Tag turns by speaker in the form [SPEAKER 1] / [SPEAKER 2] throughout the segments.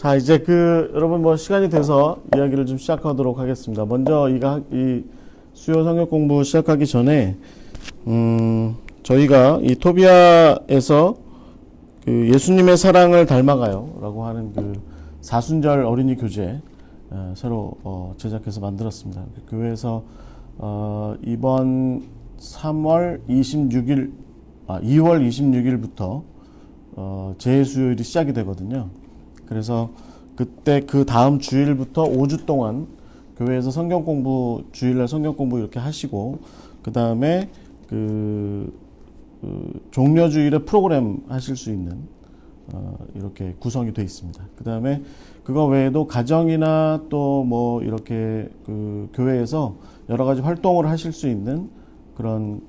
[SPEAKER 1] 자, 이제 여러분 뭐 시간이 돼서 이야기를 좀 시작하도록 하겠습니다. 먼저 이 수요 성역 공부 시작하기 전에, 저희가 이 토비아에서 예수님의 사랑을 닮아가요 라고 하는 사순절 어린이 교재, 새로 제작해서 만들었습니다. 교회에서 이번 2월 26일부터 재수요일이 시작이 되거든요. 그래서 그때 그 다음 주일부터 5주 동안 교회에서 성경 공부, 주일날 성경 공부 이렇게 하시고, 그 다음에 종려주일에 프로그램 하실 수 있는, 이렇게 구성이 되어 있습니다. 그 다음에 그거 외에도 가정이나 또 뭐 이렇게 교회에서 여러 가지 활동을 하실 수 있는 그런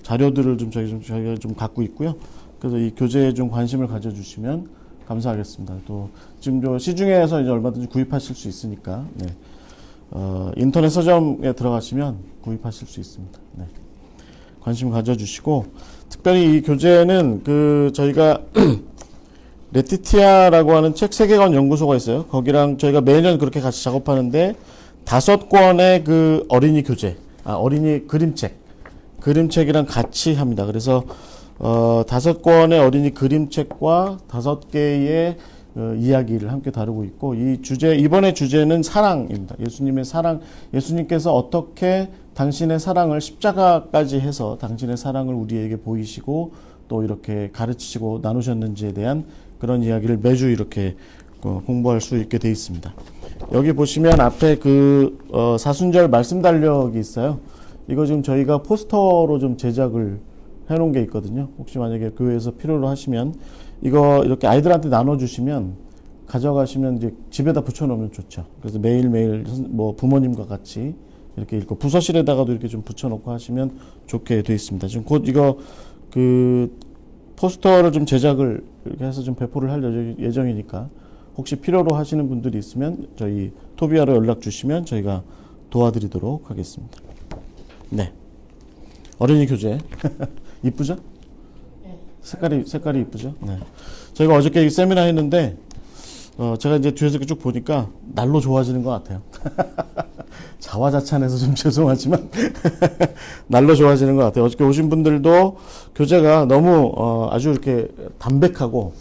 [SPEAKER 1] 자료들을 저희가 좀 갖고 있고요. 그래서 이 교재에 좀 관심을 가져주시면 감사하겠습니다. 또 지금 시중에서 이제 얼마든지 구입하실 수 있으니까, 네. 인터넷 서점에 들어가시면 구입하실 수 있습니다. 네. 관심 가져주시고, 특별히 이 교재는 저희가 레티티아라고 하는 책 세계관 연구소가 있어요. 거기랑 저희가 매년 그렇게 같이 작업하는데 5권의 어린이 교재, 어린이 그림책이랑 같이 합니다. 그래서 5권의 어린이 그림책과 5개의 이야기를 함께 다루고 있고, 이번의 주제는 사랑입니다. 예수님의 사랑, 예수님께서 어떻게 당신의 사랑을 십자가까지 해서 당신의 사랑을 우리에게 보이시고 또 이렇게 가르치시고 나누셨는지에 대한 그런 이야기를 매주 이렇게 공부할 수 있게 되어 있습니다. 여기 보시면 앞에 사순절 말씀 달력이 있어요. 이거 지금 저희가 포스터로 좀 제작을 해놓은 게 있거든요. 혹시 만약에 교회에서 필요로 하시면 이거 이렇게 아이들한테 나눠주시면 가져가시면 이제 집에다 붙여놓으면 좋죠. 그래서 매일매일 뭐 부모님과 같이 이렇게 읽고 부서실에다가도 이렇게 좀 붙여놓고 하시면 좋게 되어 있습니다. 지금 곧 이거 포스터를 좀 제작을 이렇게 해서 좀 배포를 할 예정이니까 혹시 필요로 하시는 분들이 있으면 저희 토비아로 연락 주시면 저희가 도와드리도록 하겠습니다. 네. 어린이 교재. 이쁘죠? 네. 색깔이 이쁘죠? 네. 저희가 어저께 세미나 했는데, 제가 이제 뒤에서 쭉 보니까 날로 좋아지는 것 같아요. 자화자찬해서 좀 죄송하지만, 날로 좋아지는 것 같아요. 어저께 오신 분들도 교재가 너무, 아주 이렇게 담백하고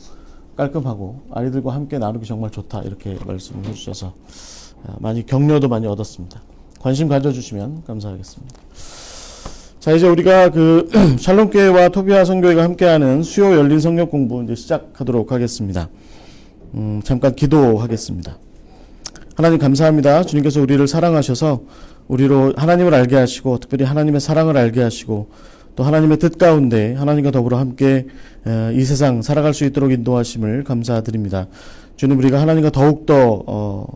[SPEAKER 1] 깔끔하고 아이들과 함께 나누기 정말 좋다. 이렇게 말씀을 해주셔서, 많이 격려도 많이 얻었습니다. 관심 가져주시면 감사하겠습니다. 자, 이제 우리가 샬롬교회와 토비아 선교회가 함께하는 수요 열린 성경 공부 이제 시작하도록 하겠습니다. 잠깐 기도하겠습니다. 하나님 감사합니다. 주님께서 우리를 사랑하셔서 우리로 하나님을 알게 하시고, 특별히 하나님의 사랑을 알게 하시고, 또 하나님의 뜻 가운데 하나님과 더불어 함께 이 세상 살아갈 수 있도록 인도하심을 감사드립니다. 주님, 우리가 하나님과 더욱더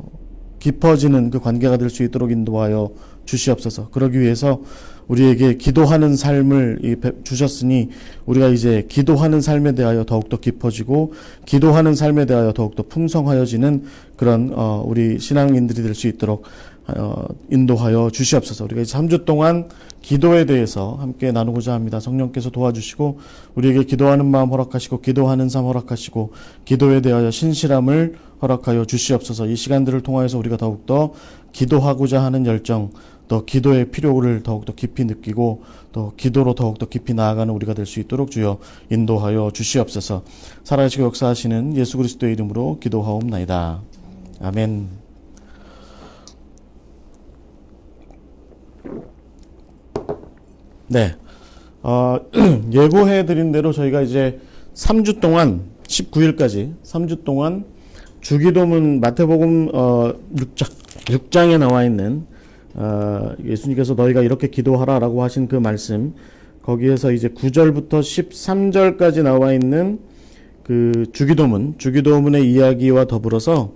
[SPEAKER 1] 깊어지는 그 관계가 될 수 있도록 인도하여 주시옵소서. 그러기 위해서 우리에게 기도하는 삶을 주셨으니 우리가 이제 기도하는 삶에 대하여 더욱더 깊어지고 기도하는 삶에 대하여 더욱더 풍성하여지는 그런 우리 신앙인들이 될 수 있도록 인도하여 주시옵소서. 우리가 이제 3주 동안 기도에 대해서 함께 나누고자 합니다. 성령께서 도와주시고 우리에게 기도하는 마음 허락하시고 기도하는 삶 허락하시고 기도에 대하여 신실함을 허락하여 주시옵소서. 이 시간들을 통하여서 우리가 더욱더 기도하고자 하는 열정, 또 기도의 필요를 더욱더 깊이 느끼고 또 기도로 더욱더 깊이 나아가는 우리가 될 수 있도록 주여 인도하여 주시옵소서. 살아계시고 역사하시는 예수 그리스도의 이름으로 기도하옵나이다. 아멘. 네. 예고해드린 대로 저희가 이제 3주 동안 19일까지 3주 동안 주기도문 마태복음 6장에 나와 있는 예수님께서 너희가 이렇게 기도하라라고 하신 그 말씀, 거기에서 이제 9절부터 13절까지 나와 있는 주기도문의 이야기와 더불어서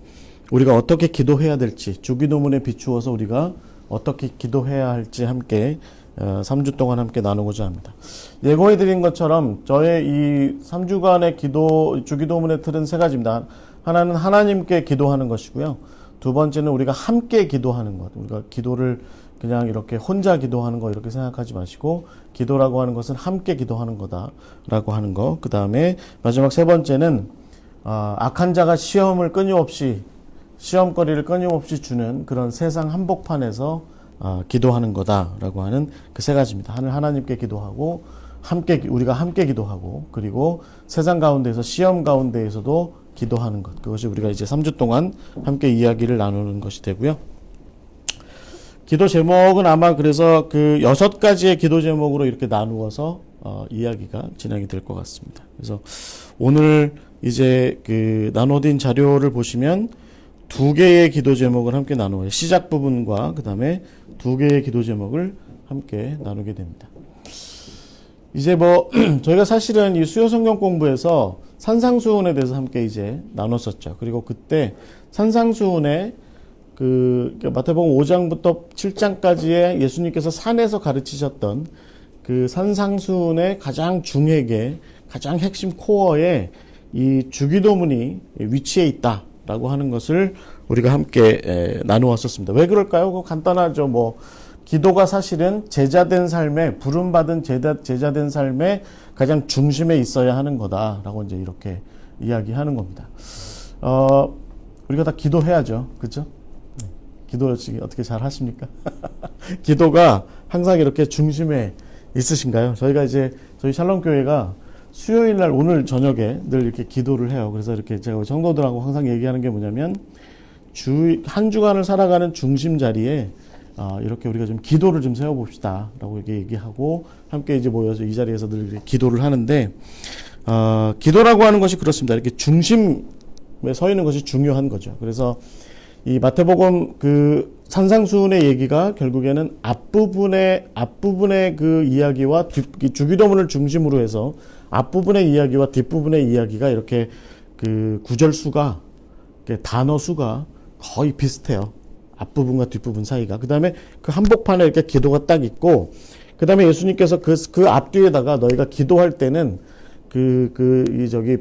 [SPEAKER 1] 우리가 어떻게 기도해야 될지, 주기도문에 비추어서 우리가 어떻게 기도해야 할지 함께 3주 동안 함께 나누고자 합니다. 예고해드린 것처럼 저의 이 3주간의 주기도문의 틀은 3가지입니다. 하나는 하나님께 기도하는 것이고요. 두 번째는 우리가 함께 기도하는 것. 우리가 기도를 그냥 이렇게 혼자 기도하는 거 이렇게 생각하지 마시고 기도라고 하는 것은 함께 기도하는 거다라고 하는 거. 그 다음에 마지막 3번째는 악한 자가 시험거리를 끊임없이 주는 그런 세상 한복판에서 기도하는 거다라고 하는 그 세 가지입니다. 하나님께 기도하고 우리가 함께 기도하고 그리고 세상 가운데서 시험 가운데에서도 기도하는 것. 그것이 우리가 이제 3주 동안 함께 이야기를 나누는 것이 되고요. 기도 제목은 아마 그래서 그 6가지의 기도 제목으로 이렇게 나누어서 이야기가 진행이 될 것 같습니다. 그래서 오늘 이제 그 나눠진 자료를 보시면 2개의 기도 제목을 함께 나누어요. 시작 부분과 그 다음에 2개의 기도 제목을 함께 나누게 됩니다. 이제 저희가 사실은 이 수요 성경 공부에서 산상수훈에 대해서 함께 이제 나눴었죠. 그리고 그때 산상수훈에 마태복음 5장부터 7장까지의 예수님께서 산에서 가르치셨던 그 산상수훈의 가장 중핵에, 가장 핵심 코어에 이 주기도문이 위치해 있다라고 하는 것을 우리가 함께 나누었었습니다. 왜 그럴까요? 그거 간단하죠. 기도가 사실은 제자된 삶에, 부름받은 제자된 삶의 가장 중심에 있어야 하는 거다라고 이제 이렇게 이야기하는 겁니다. 우리가 다 기도해야죠. 그죠? 기도 어떻게 잘 하십니까? 기도가 항상 이렇게 중심에 있으신가요? 저희가 이제 저희 샬롬교회가 수요일 날 오늘 저녁에 늘 이렇게 기도를 해요. 그래서 이렇게 제가 성도들하고 항상 얘기하는 게 뭐냐면 한 주간을 살아가는 중심 자리에 이렇게 우리가 좀 기도를 좀 세워봅시다 라고 이렇게 얘기하고 함께 이제 모여서 이 자리에서 늘 이렇게 기도를 하는데 기도라고 하는 것이 그렇습니다. 이렇게 중심에 서 있는 것이 중요한 거죠. 그래서 이 마태복음 그 산상수훈의 얘기가 결국에는 앞부분의 그 이야기와 주기도문을 중심으로 해서 앞부분의 이야기와 뒷부분의 이야기가 이렇게 그 구절 수가, 단어 수가 거의 비슷해요. 앞부분과 뒷부분 사이가. 그 다음에 그 한복판에 이렇게 기도가 딱 있고, 그 다음에 예수님께서 그 앞뒤에다가 너희가 기도할 때는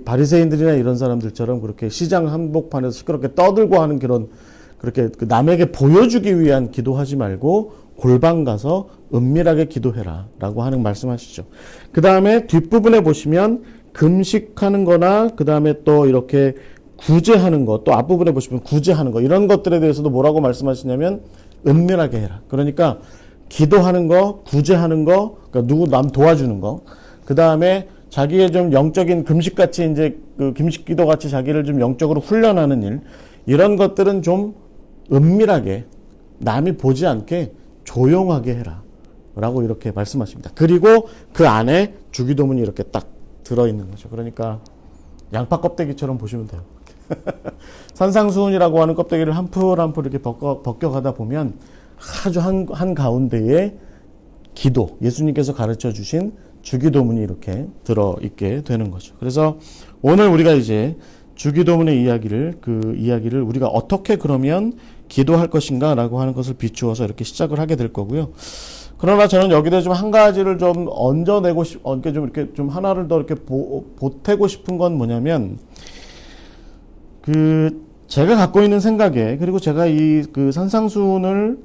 [SPEAKER 1] 바리새인들이나 이런 사람들처럼 그렇게 시장 한복판에서 시끄럽게 떠들고 하는 그렇게 남에게 보여주기 위한 기도하지 말고 골방 가서 은밀하게 기도해라 라고 하는 말씀하시죠. 그 다음에 뒷부분에 보시면 금식하는 거나 그 다음에 또 이렇게 구제하는 것, 또 앞부분에 보시면 구제하는 것, 이런 것들에 대해서도 뭐라고 말씀하시냐면 은밀하게 해라. 그러니까 기도하는 거, 구제하는 거, 그러니까 남 도와주는 거, 그 다음에 자기의 좀 영적인 금식같이 이제 그 금식 기도같이 자기를 좀 영적으로 훈련하는 일, 이런 것들은 좀 은밀하게 남이 보지 않게 조용하게 해라 라고 이렇게 말씀하십니다. 그리고 그 안에 주기도문이 이렇게 딱 들어있는 거죠. 그러니까 양파 껍데기처럼 보시면 돼요. 산상수훈이라고 하는 껍데기를 한풀한풀 이렇게 벗겨가다 보면 아주 한 가운데에 기도, 예수님께서 가르쳐 주신 주기도문이 이렇게 들어있게 되는 거죠. 그래서 오늘 우리가 이제 주기도문의 이야기를 우리가 어떻게 그러면 기도할 것인가 라고 하는 것을 비추어서 이렇게 시작을 하게 될 거고요. 그러나 저는 여기다 좀 한 가지를 좀 얹어내고 이렇게 좀 하나를 더 이렇게 보태고 싶은 건 뭐냐면, 제가 갖고 있는 생각에, 그리고 제가 그 산상수훈을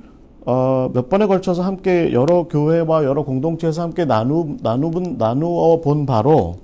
[SPEAKER 1] 몇 번에 걸쳐서 함께 여러 교회와 여러 공동체에서 함께 나누어 본 바로,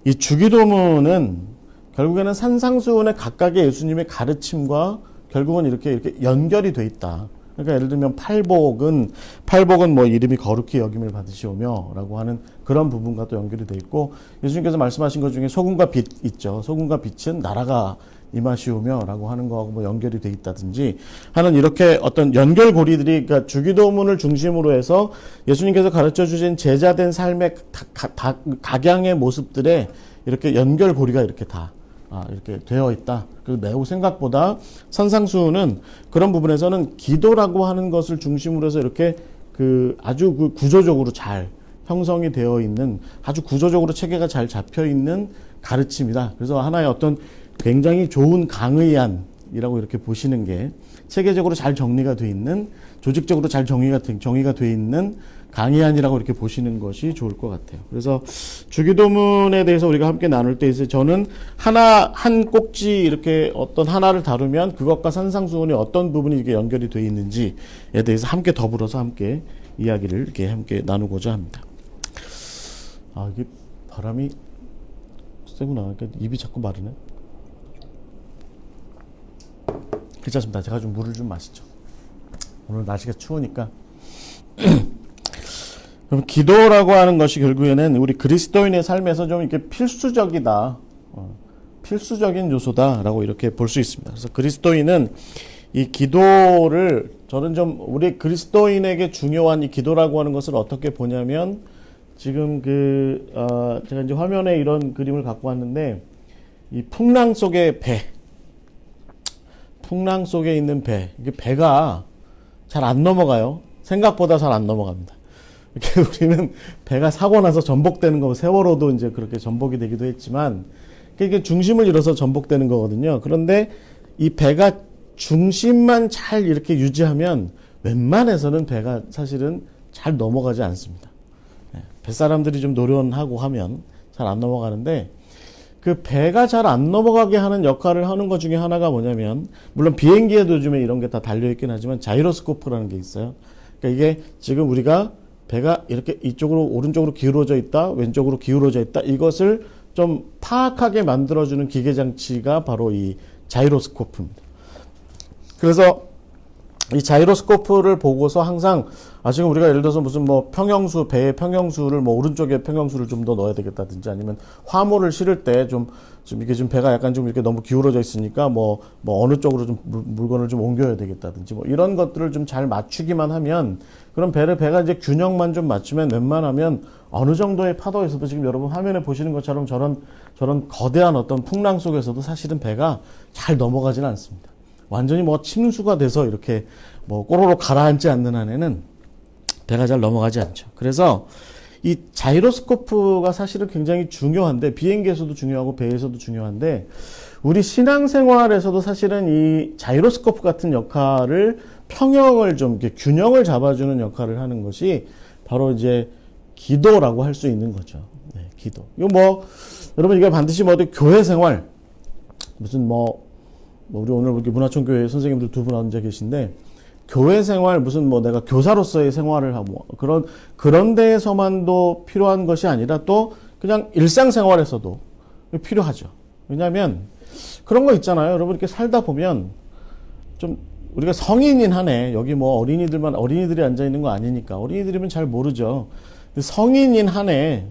[SPEAKER 1] 이 주기도문은 결국에는 산상수훈의 각각의 예수님의 가르침과 결국은 이렇게 연결이 돼 있다. 그러니까 예를 들면 팔복은 뭐 이름이 거룩히 여김을 받으시오며 라고 하는 그런 부분과 또 연결이 돼 있고, 예수님께서 말씀하신 것 중에 소금과 빛 있죠. 소금과 빛은 나라가 임하시오며 라고 하는 거하고 뭐 연결이 돼 있다든지 하는 이렇게 어떤 연결고리들이, 그러니까 주기도문을 중심으로 해서 예수님께서 가르쳐 주신 제자된 삶의 각양의 모습들에 이렇게 연결고리가 이렇게 다 이렇게 되어 있다. 그리고 매우 생각보다 산상수훈은 그런 부분에서는 기도라고 하는 것을 중심으로 해서 이렇게 아주 구조적으로 잘 형성이 되어 있는, 아주 구조적으로 체계가 잘 잡혀 있는 가르침이다. 그래서 하나의 어떤 굉장히 좋은 강의안이라고 이렇게 보시는 게, 체계적으로 잘 정리가 돼 있는, 조직적으로 잘 정의가 돼 있는 강의안이라고 이렇게 보시는 것이 좋을 것 같아요. 그래서 주기도문에 대해서 우리가 함께 나눌 때 있어요. 저는 한 꼭지 이렇게 어떤 하나를 다루면 그것과 산상수훈의 어떤 부분이 이렇게 연결이 돼 있는지에 대해서 함께 더불어서 함께 이야기를 이렇게 함께 나누고자 합니다. 이게 바람이 세구나. 그러니까 입이 자꾸 마르네. 괜찮습니다. 제가 좀 물을 좀 마시죠. 오늘 날씨가 추우니까. 그럼 기도라고 하는 것이 결국에는 우리 그리스도인의 삶에서 좀 이렇게 필수적이다. 필수적인 요소다라고 이렇게 볼 수 있습니다. 그래서 그리스도인은 이 기도를 저는 좀 우리 그리스도인에게 중요한 이 기도라고 하는 것을 어떻게 보냐면 지금 제가 이제 화면에 이런 그림을 갖고 왔는데 이 풍랑 속의 배, 풍랑 속에 있는 배, 이게 배가 잘 안 넘어가요. 생각보다 잘 안 넘어갑니다. 이렇게 우리는 배가 사고 나서 전복되는 거, 세월호도 이제 그렇게 전복이 되기도 했지만 이게 중심을 잃어서 전복되는 거거든요. 그런데 이 배가 중심만 잘 이렇게 유지하면 웬만해서는 배가 사실은 잘 넘어가지 않습니다. 뱃사람들이 좀 노련하고 하면 잘 안 넘어가는데 그 배가 잘 안 넘어가게 하는 역할을 하는 것 중에 하나가 뭐냐면 물론 비행기에도 요즘에 이런 게 다 달려있긴 하지만 자이로스코프라는 게 있어요. 그러니까 이게 지금 우리가 배가 이렇게 이쪽으로 오른쪽으로 기울어져 있다 왼쪽으로 기울어져 있다 이것을 좀 파악하게 만들어주는 기계장치가 바로 이 자이로스코프입니다. 그래서 이 자이로스코프를 보고서 항상 지금 우리가 예를 들어서 무슨 뭐 평형수 배의 평형수를 뭐 오른쪽에 평형수를 좀 더 넣어야 되겠다든지 아니면 화물을 실을 때 좀 이게 지금 배가 약간 좀 이렇게 너무 기울어져 있으니까 뭐 어느 쪽으로 좀 물건을 좀 옮겨야 되겠다든지 뭐 이런 것들을 좀 잘 맞추기만 하면 그럼 배가 이제 균형만 좀 맞추면 웬만하면 어느 정도의 파도에서도 지금 여러분 화면에 보시는 것처럼 저런 거대한 어떤 풍랑 속에서도 사실은 배가 잘 넘어가지는 않습니다. 완전히 뭐 침수가 돼서 이렇게 뭐 꼬로로 가라앉지 않는 한에는 배가 잘 넘어가지 않죠. 그래서 이 자이로스코프가 사실은 굉장히 중요한데 비행기에서도 중요하고 배에서도 중요한데 우리 신앙생활에서도 사실은 이 자이로스코프 같은 역할을 평형을 좀 이렇게 균형을 잡아주는 역할을 하는 것이 바로 이제 기도라고 할 수 있는 거죠. 네, 기도. 이거 뭐 여러분 이게 반드시 뭐 어디 교회 생활 무슨 우리 오늘 이렇게 문화촌교회 선생님들 두 분 앉아 계신데 교회 생활 무슨 뭐 내가 교사로서의 생활을 하고 그런 데에서만도 필요한 것이 아니라 또 그냥 일상생활에서도 필요하죠. 왜냐하면 그런 거 있잖아요. 여러분 이렇게 살다 보면 좀 우리가 성인인 한해 여기 뭐 어린이들이 앉아 있는 거 아니니까 어린이들이면 잘 모르죠. 성인인 한해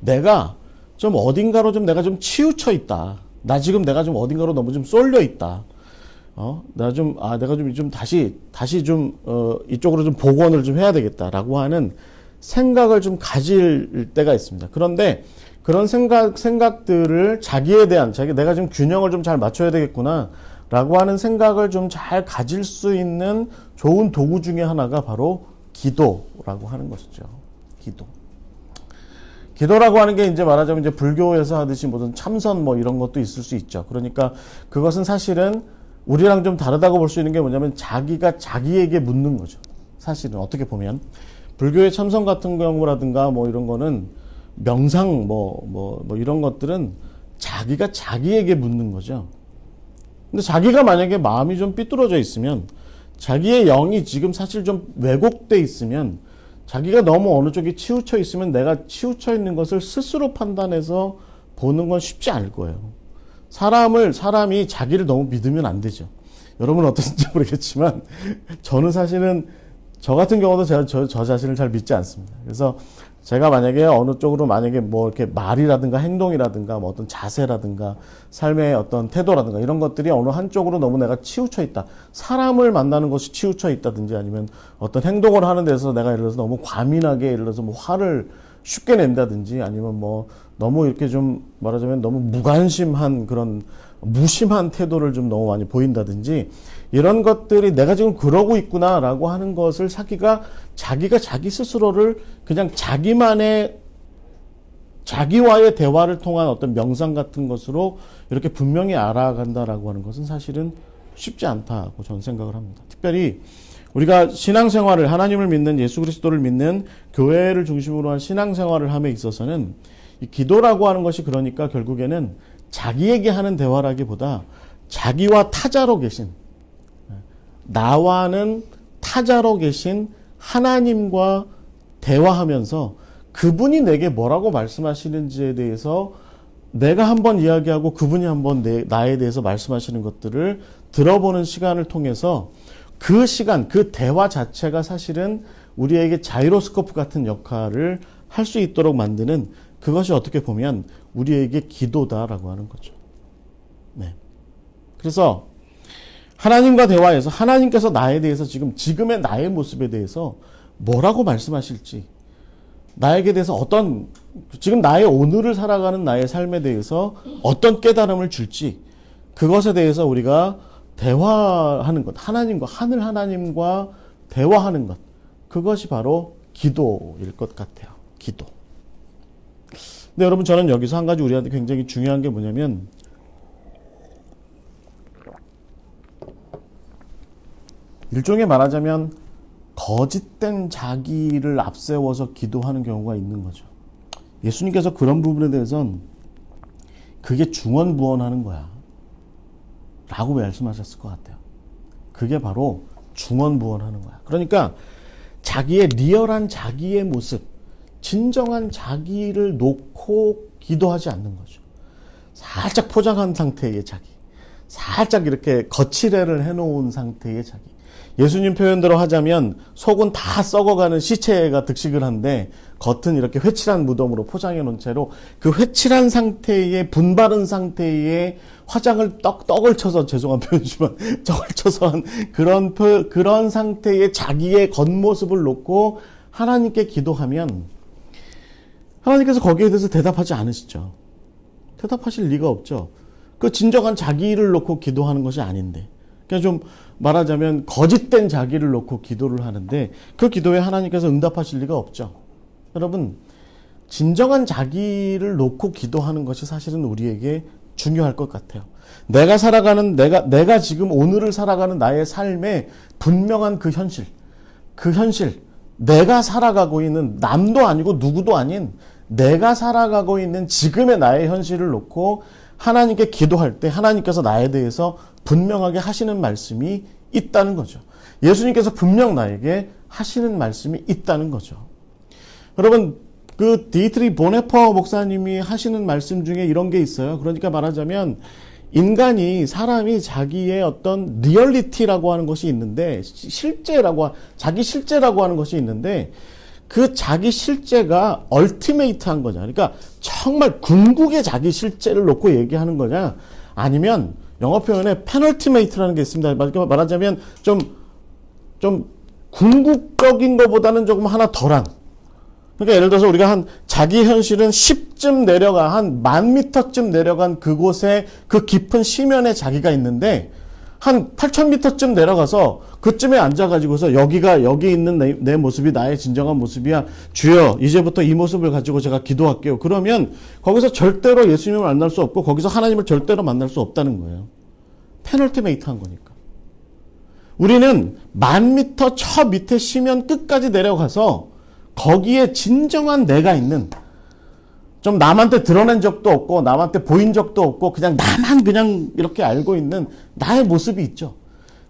[SPEAKER 1] 내가 좀 어딘가로 좀 내가 좀 치우쳐 있다. 내가 좀 어딘가로 너무 좀 쏠려 있다. 내가 좀 다시 이쪽으로 좀 복원을 좀 해야 되겠다라고 하는 생각을 좀 가질 때가 있습니다. 그런데 그런 생각들을 자기에 대한 내가 좀 균형을 좀 잘 맞춰야 되겠구나 라고 하는 생각을 좀 잘 가질 수 있는 좋은 도구 중에 하나가 바로 기도라고 하는 것이죠. 기도라고 하는 게 이제 말하자면 이제 불교에서 하듯이 무슨 참선 뭐 이런 것도 있을 수 있죠. 그러니까 그것은 사실은 우리랑 좀 다르다고 볼 수 있는 게 뭐냐면 자기가 자기에게 묻는 거죠. 사실은 어떻게 보면 불교의 참선 같은 경우라든가 뭐 이런 거는 명상 뭐 이런 것들은 자기가 자기에게 묻는 거죠. 근데 자기가 만약에 마음이 좀 삐뚤어져 있으면 자기의 영이 지금 사실 좀 왜곡돼 있으면 자기가 너무 어느 쪽에 치우쳐 있으면 내가 치우쳐 있는 것을 스스로 판단해서 보는 건 쉽지 않을 거예요. 사람이 자기를 너무 믿으면 안 되죠. 여러분은 어떤지 모르겠지만 저는 사실은 저 같은 경우도 저 자신을 잘 믿지 않습니다. 그래서 제가 만약에 어느 쪽으로 만약에 뭐 이렇게 말이라든가 행동이라든가 뭐 어떤 자세라든가 삶의 어떤 태도라든가 이런 것들이 어느 한쪽으로 너무 내가 치우쳐 있다. 사람을 만나는 것이 치우쳐 있다든지 아니면 어떤 행동을 하는 데서 내가 예를 들어서 너무 과민하게 예를 들어서 뭐 화를 쉽게 낸다든지 아니면 뭐 너무 이렇게 좀 말하자면 너무 무관심한 그런 무심한 태도를 좀 너무 많이 보인다든지 이런 것들이 내가 지금 그러고 있구나라고 하는 것을 자기가 자기 스스로를 그냥 자기와의 대화를 통한 어떤 명상 같은 것으로 이렇게 분명히 알아간다라고 하는 것은 사실은 쉽지 않다고 저는 생각을 합니다. 특별히 우리가 신앙생활을 하나님을 믿는 예수 그리스도를 믿는 교회를 중심으로 한 신앙생활을 함에 있어서는 이 기도라고 하는 것이 그러니까 결국에는 자기에게 하는 대화라기보다 자기와 타자로 계신 나와는 타자로 계신 하나님과 대화하면서 그분이 내게 뭐라고 말씀하시는지에 대해서 내가 한번 이야기하고 그분이 한번 나에 대해서 말씀하시는 것들을 들어보는 시간을 통해서 그 시간, 그 대화 자체가 사실은 우리에게 자이로스코프 같은 역할을 할 수 있도록 만드는 그것이 어떻게 보면 우리에게 기도다라고 하는 거죠. 네. 그래서 하나님과 대화해서 하나님께서 나에 대해서 지금의 나의 모습에 대해서 뭐라고 말씀하실지, 나에게 대해서 지금 나의 오늘을 살아가는 나의 삶에 대해서 어떤 깨달음을 줄지, 그것에 대해서 우리가 대화하는 것, 하늘 하나님과 대화하는 것, 그것이 바로 기도일 것 같아요. 기도. 근데 여러분, 저는 여기서 한 가지 우리한테 굉장히 중요한 게 뭐냐면, 일종의 말하자면 거짓된 자기를 앞세워서 기도하는 경우가 있는 거죠. 예수님께서 그런 부분에 대해서는 그게 중언부언하는 거야 라고 말씀하셨을 것 같아요. 그게 바로 중언부언하는 거야. 그러니까 자기의 리얼한 자기의 모습, 진정한 자기를 놓고 기도하지 않는 거죠. 살짝 포장한 상태의 자기, 살짝 이렇게 거칠애를 해놓은 상태의 자기. 예수님 표현대로 하자면 속은 다 썩어가는 시체가 득식을 한데 겉은 이렇게 회칠한 무덤으로 포장해 놓은 채로 그 회칠한 상태의 분바른 상태의 화장을 떡을 쳐서, 죄송한 표현이지만 떡을 쳐서 한 그런 상태의 자기의 겉모습을 놓고 하나님께 기도하면 하나님께서 거기에 대해서 대답하지 않으시죠. 대답하실 리가 없죠. 그 진정한 자기를 놓고 기도하는 것이 아닌데, 그냥 좀 말하자면 거짓된 자기를 놓고 기도를 하는데 그 기도에 하나님께서 응답하실 리가 없죠. 여러분, 진정한 자기를 놓고 기도하는 것이 사실은 우리에게 중요할 것 같아요. 내가 지금 오늘을 살아가는 나의 삶의 분명한 그 현실, 내가 살아가고 있는, 남도 아니고 누구도 아닌 내가 살아가고 있는 지금의 나의 현실을 놓고 하나님께 기도할 때 하나님께서 나에 대해서 분명하게 하시는 말씀이 있다는 거죠. 예수님께서 분명 나에게 하시는 말씀이 있다는 거죠. 여러분, 그 디트리 보네퍼 목사님이 하시는 말씀 중에 이런 게 있어요. 그러니까 말하자면 사람이 자기의 어떤 리얼리티라고 하는 것이 있는데, 자기 실제라고 하는 것이 있는데, 그 자기 실제가 얼티메이트한 거냐, 그러니까 정말 궁극의 자기 실제를 놓고 얘기하는 거냐, 아니면 영어 표현에 페널티메이트라는 게 있습니다. 말하자면 좀 궁극적인 것보다는 조금 하나 덜한, 그러니까 예를 들어서 우리가 자기 현실은 10쯤 내려가, 한 10,000m쯤 내려간 그곳에 그 깊은 심연에 자기가 있는데, 한 8,000m쯤 내려가서 그쯤에 앉아가지고서 여기 있는 내 모습이 나의 진정한 모습이야. 주여, 이제부터 이 모습을 가지고 제가 기도할게요. 그러면 거기서 절대로 예수님을 만날 수 없고 거기서 하나님을 절대로 만날 수 없다는 거예요. 페널티메이트 한 거니까. 우리는 10,000m 저 밑에 심연 끝까지 내려가서 거기에 진정한 내가 있는, 좀 남한테 드러낸 적도 없고 남한테 보인 적도 없고 그냥 나만 그냥 이렇게 알고 있는 나의 모습이 있죠.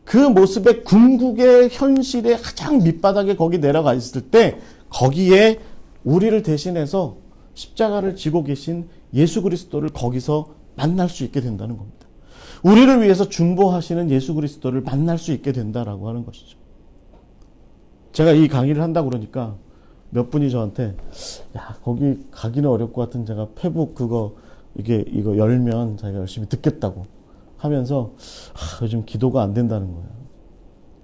[SPEAKER 1] 그 모습의 궁극의 현실의 가장 밑바닥에 거기 내려가 있을 때 거기에 우리를 대신해서 십자가를 지고 계신 예수 그리스도를 거기서 만날 수 있게 된다는 겁니다. 우리를 위해서 중보하시는 예수 그리스도를 만날 수 있게 된다라고 하는 것이죠. 제가 이 강의를 한다고 그러니까 몇 분이 저한테, 야, 거기 가기는 어려울 것 같은, 제가 페북 이거 열면 자기가 열심히 듣겠다고 하면서, 요즘 기도가 안 된다는 거예요.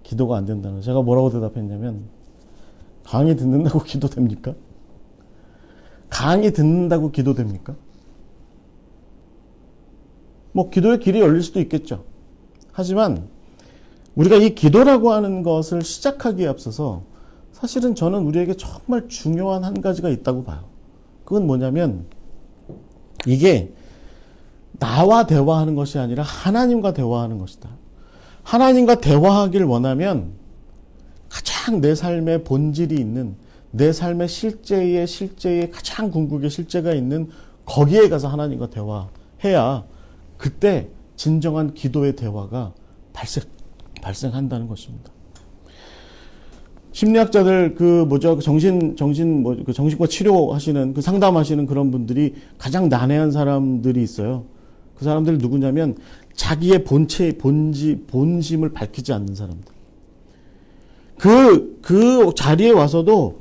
[SPEAKER 1] 기도가 안 된다는 거예요. 제가 뭐라고 대답했냐면, 강의 듣는다고 기도됩니까? 강의 듣는다고 기도됩니까? 뭐, 기도의 길이 열릴 수도 있겠죠. 하지만, 우리가 이 기도라고 하는 것을 시작하기에 앞서서 사실은 저는 우리에게 정말 중요한 한 가지가 있다고 봐요. 그건 뭐냐면, 이게 나와 대화하는 것이 아니라 하나님과 대화하는 것이다. 하나님과 대화하길 원하면 가장 내 삶의 본질이 있는, 내 삶의 실제의 가장 궁극의 실제가 있는 거기에 가서 하나님과 대화해야 그때 진정한 기도의 대화가 발생한다는 것입니다. 심리학자들 정신과 치료하시는 상담하시는 그런 분들이 가장 난해한 사람들이 있어요. 그 사람들이 누구냐면 자기의 본심을 밝히지 않는 사람들. 그 자리에 와서도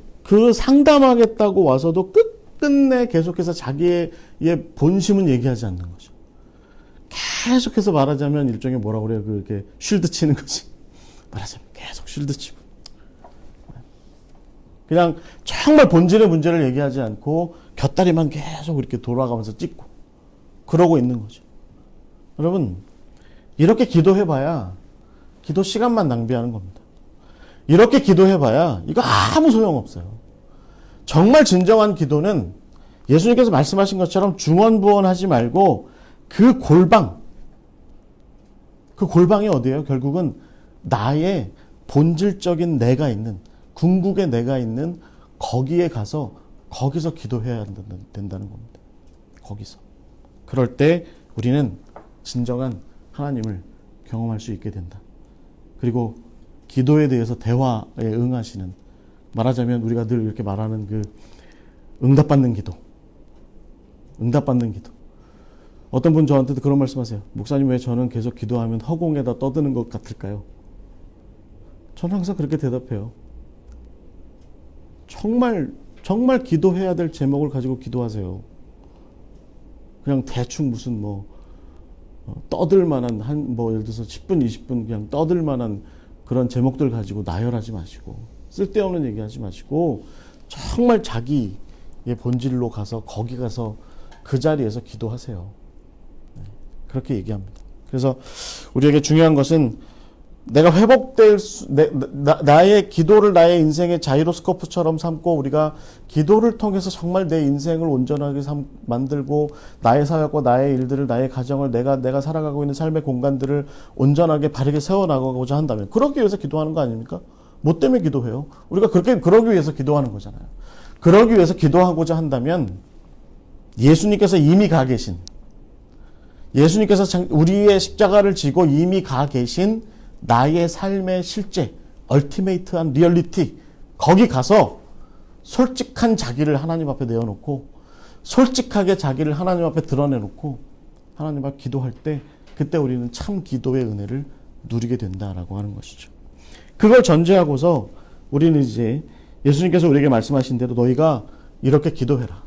[SPEAKER 1] 상담하겠다고 와서도 끝끝내 계속해서 자기의 본심은 얘기하지 않는 거죠. 계속해서 말하자면 일종의 뭐라고 그래요? 그렇게 쉴드 치는 거지. 말하자면 계속 쉴드 치고. 그냥 정말 본질의 문제를 얘기하지 않고 곁다리만 계속 이렇게 돌아가면서 찍고 그러고 있는 거죠. 여러분, 이렇게 기도해봐야 기도 시간만 낭비하는 겁니다. 이렇게 기도해봐야 이거 아무 소용없어요. 정말 진정한 기도는 예수님께서 말씀하신 것처럼 중언부언하지 말고 그 골방이 어디예요? 결국은 나의 본질적인 내가 있는, 궁극의 내가 있는 거기서 기도해야 된다는 겁니다. 거기서. 그럴 때 우리는 진정한 하나님을 경험할 수 있게 된다. 그리고 기도에 대해서 대화에 응하시는, 말하자면 우리가 늘 이렇게 말하는 그 응답받는 기도. 어떤 분 저한테도 그런 말씀하세요. 목사님, 왜 저는 계속 기도하면 허공에다 떠드는 것 같을까요? 저는 항상 그렇게 대답해요. 정말 기도해야 될 제목을 가지고 기도하세요. 그냥 대충 무슨 떠들 만한 예를 들어서 10분, 20분 그냥 떠들 만한 그런 제목들 가지고 나열하지 마시고 쓸데없는 얘기하지 마시고 정말 자기의 본질로 가서 거기 가서 그 자리에서 기도하세요. 그렇게 얘기합니다. 그래서 우리에게 중요한 것은 내가 나의 기도를 나의 인생의 자이로스코프처럼 삼고 우리가 기도를 통해서 정말 내 인생을 온전하게 만들고 나의 사역과 나의 일들을, 나의 가정을, 내가 살아가고 있는 삶의 공간들을 온전하게 바르게 세워나가고자 한다면, 그러기 위해서 기도하는 거 아닙니까? 뭐 때문에 기도해요? 우리가 그러기 위해서 기도하는 거잖아요. 그러기 위해서 기도하고자 한다면 예수님께서 이미 가 계신, 예수님께서 우리의 십자가를 지고 이미 가 계신 나의 삶의 실제, 얼티메이트한 리얼리티, 거기 가서 솔직한 자기를 하나님 앞에 내어놓고 솔직하게 자기를 하나님 앞에 드러내놓고 하나님 앞에 기도할 때, 그때 우리는 참 기도의 은혜를 누리게 된다라고 하는 것이죠. 그걸 전제하고서 우리는 이제 예수님께서 우리에게 말씀하신 대로 너희가 이렇게 기도해라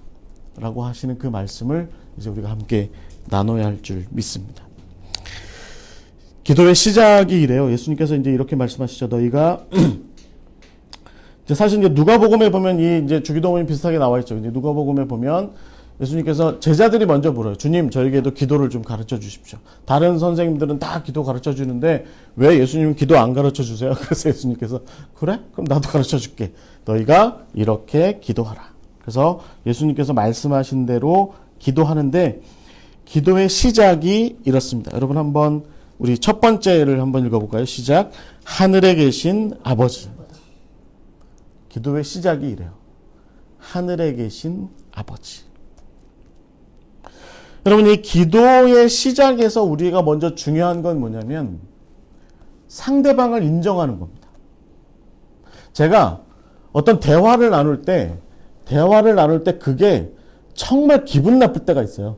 [SPEAKER 1] 라고 하시는 그 말씀을 이제 우리가 함께 나눠야 할 줄 믿습니다. 기도의 시작이 이래요. 예수님께서 이제 이렇게 말씀하시죠. 너희가 사실 이제 누가복음에 보면 이제 주기도문이 비슷하게 나와 있죠. 이제 누가복음에 보면 예수님께서 제자들이 먼저 물어요. 주님, 저에게도 기도를 좀 가르쳐 주십시오. 다른 선생님들은 다 기도 가르쳐 주는데 왜 예수님은 기도 안 가르쳐 주세요? 그래서 예수님께서 그래? 그럼 나도 가르쳐 줄게. 너희가 이렇게 기도하라. 그래서 예수님께서 말씀하신 대로 기도하는데 기도의 시작이 이렇습니다. 여러분 한번 우리 첫 번째를 한번 읽어볼까요? 시작. 하늘에 계신 아버지. 기도의 시작이 이래요. 하늘에 계신 아버지. 여러분, 이 기도의 시작에서 우리가 먼저 중요한 건 뭐냐면 상대방을 인정하는 겁니다. 제가 어떤 대화를 나눌 때 그게 정말 기분 나쁠 때가 있어요.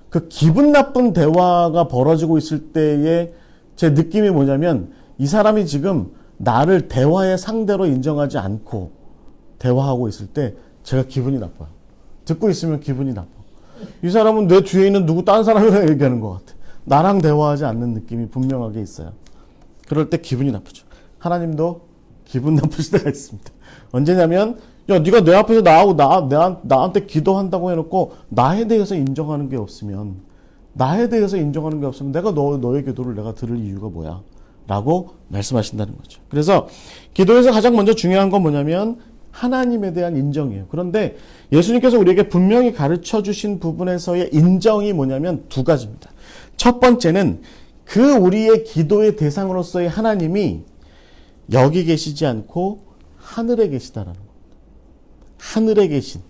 [SPEAKER 1] 그 기분 나쁜 대화가 벌어지고 있을 때의 제 느낌이 뭐냐면 이 사람이 지금 나를 대화의 상대로 인정하지 않고 대화하고 있을 때 제가 기분이 나빠요. 듣고 있으면 기분이 나빠. 이 사람은 내 뒤에 있는 누구 딴 사람이랑 얘기하는 것 같아. 나랑 대화하지 않는 느낌이 분명하게 있어요. 그럴 때 기분이 나쁘죠. 하나님도 기분 나쁘실 때가 있습니다. 언제냐면 야, 네가 내 앞에서 나한테 기도한다고 해놓고 나에 대해서 인정하는 게 없으면 내가 너의 기도를 내가 들을 이유가 뭐야? 라고 말씀하신다는 거죠. 그래서 기도에서 가장 먼저 중요한 건 뭐냐면 하나님에 대한 인정이에요. 그런데 예수님께서 우리에게 분명히 가르쳐 주신 부분에서의 인정이 뭐냐면 두 가지입니다. 첫 번째는 그 우리의 기도의 대상으로서의 하나님이 여기 계시지 않고 하늘에 계시다라는 겁니다. 하늘에 계신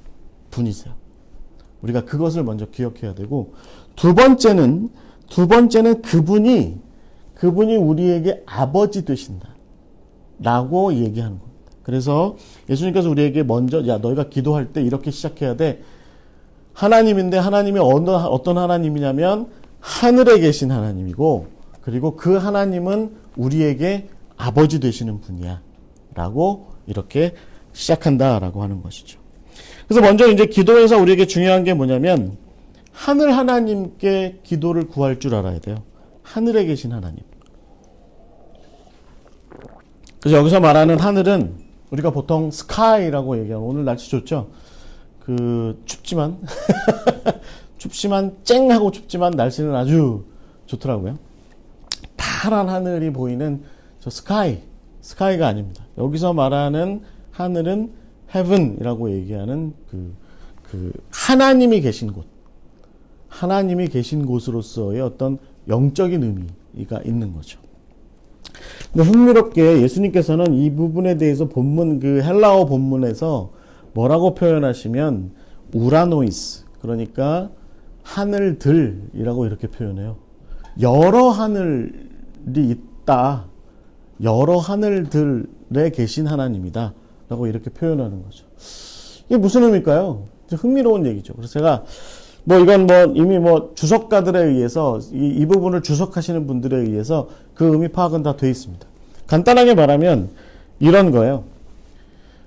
[SPEAKER 1] 분이세요. 우리가 그것을 먼저 기억해야 되고, 두 번째는 그분이 우리에게 아버지 되신다 라고 얘기하는 겁니다. 그래서 예수님께서 우리에게 먼저 야 너희가 기도할 때 이렇게 시작해야 돼. 하나님인데 하나님이 어떤 하나님이냐면 하늘에 계신 하나님이고 그리고 그 하나님은 우리에게 아버지 되시는 분이야 라고 이렇게 시작한다라고 하는 것이죠. 그래서 먼저 이제 기도에서 우리에게 중요한 게 뭐냐면 하늘 하나님께 기도를 구할 줄 알아야 돼요. 하늘에 계신 하나님. 그래서 여기서 말하는 하늘은 우리가 보통 스카이라고 얘기하는, 오늘 날씨 좋죠? 춥지만 쨍하고 춥지만 날씨는 아주 좋더라고요. 파란 하늘이 보이는 저 스카이가 아닙니다. 여기서 말하는 하늘은 heaven이라고 얘기하는 하나님이 계신 곳, 하나님이 계신 곳으로서의 어떤 영적인 의미가 있는 거죠. 근데 흥미롭게 예수님께서는 이 부분에 대해서 헬라어 본문에서 뭐라고 표현하시면 우라노이스, 그러니까 하늘들이라고 이렇게 표현해요. 여러 하늘이 있다. 여러 하늘들에 계신 하나님이다. 라고 이렇게 표현하는 거죠. 이게 무슨 의미일까요? 흥미로운 얘기죠. 그래서 제가 이건 이미 주석가들에 의해서 이 부분을 주석하시는 분들에 의해서 그 의미 파악은 다 돼 있습니다. 간단하게 말하면 이런 거예요.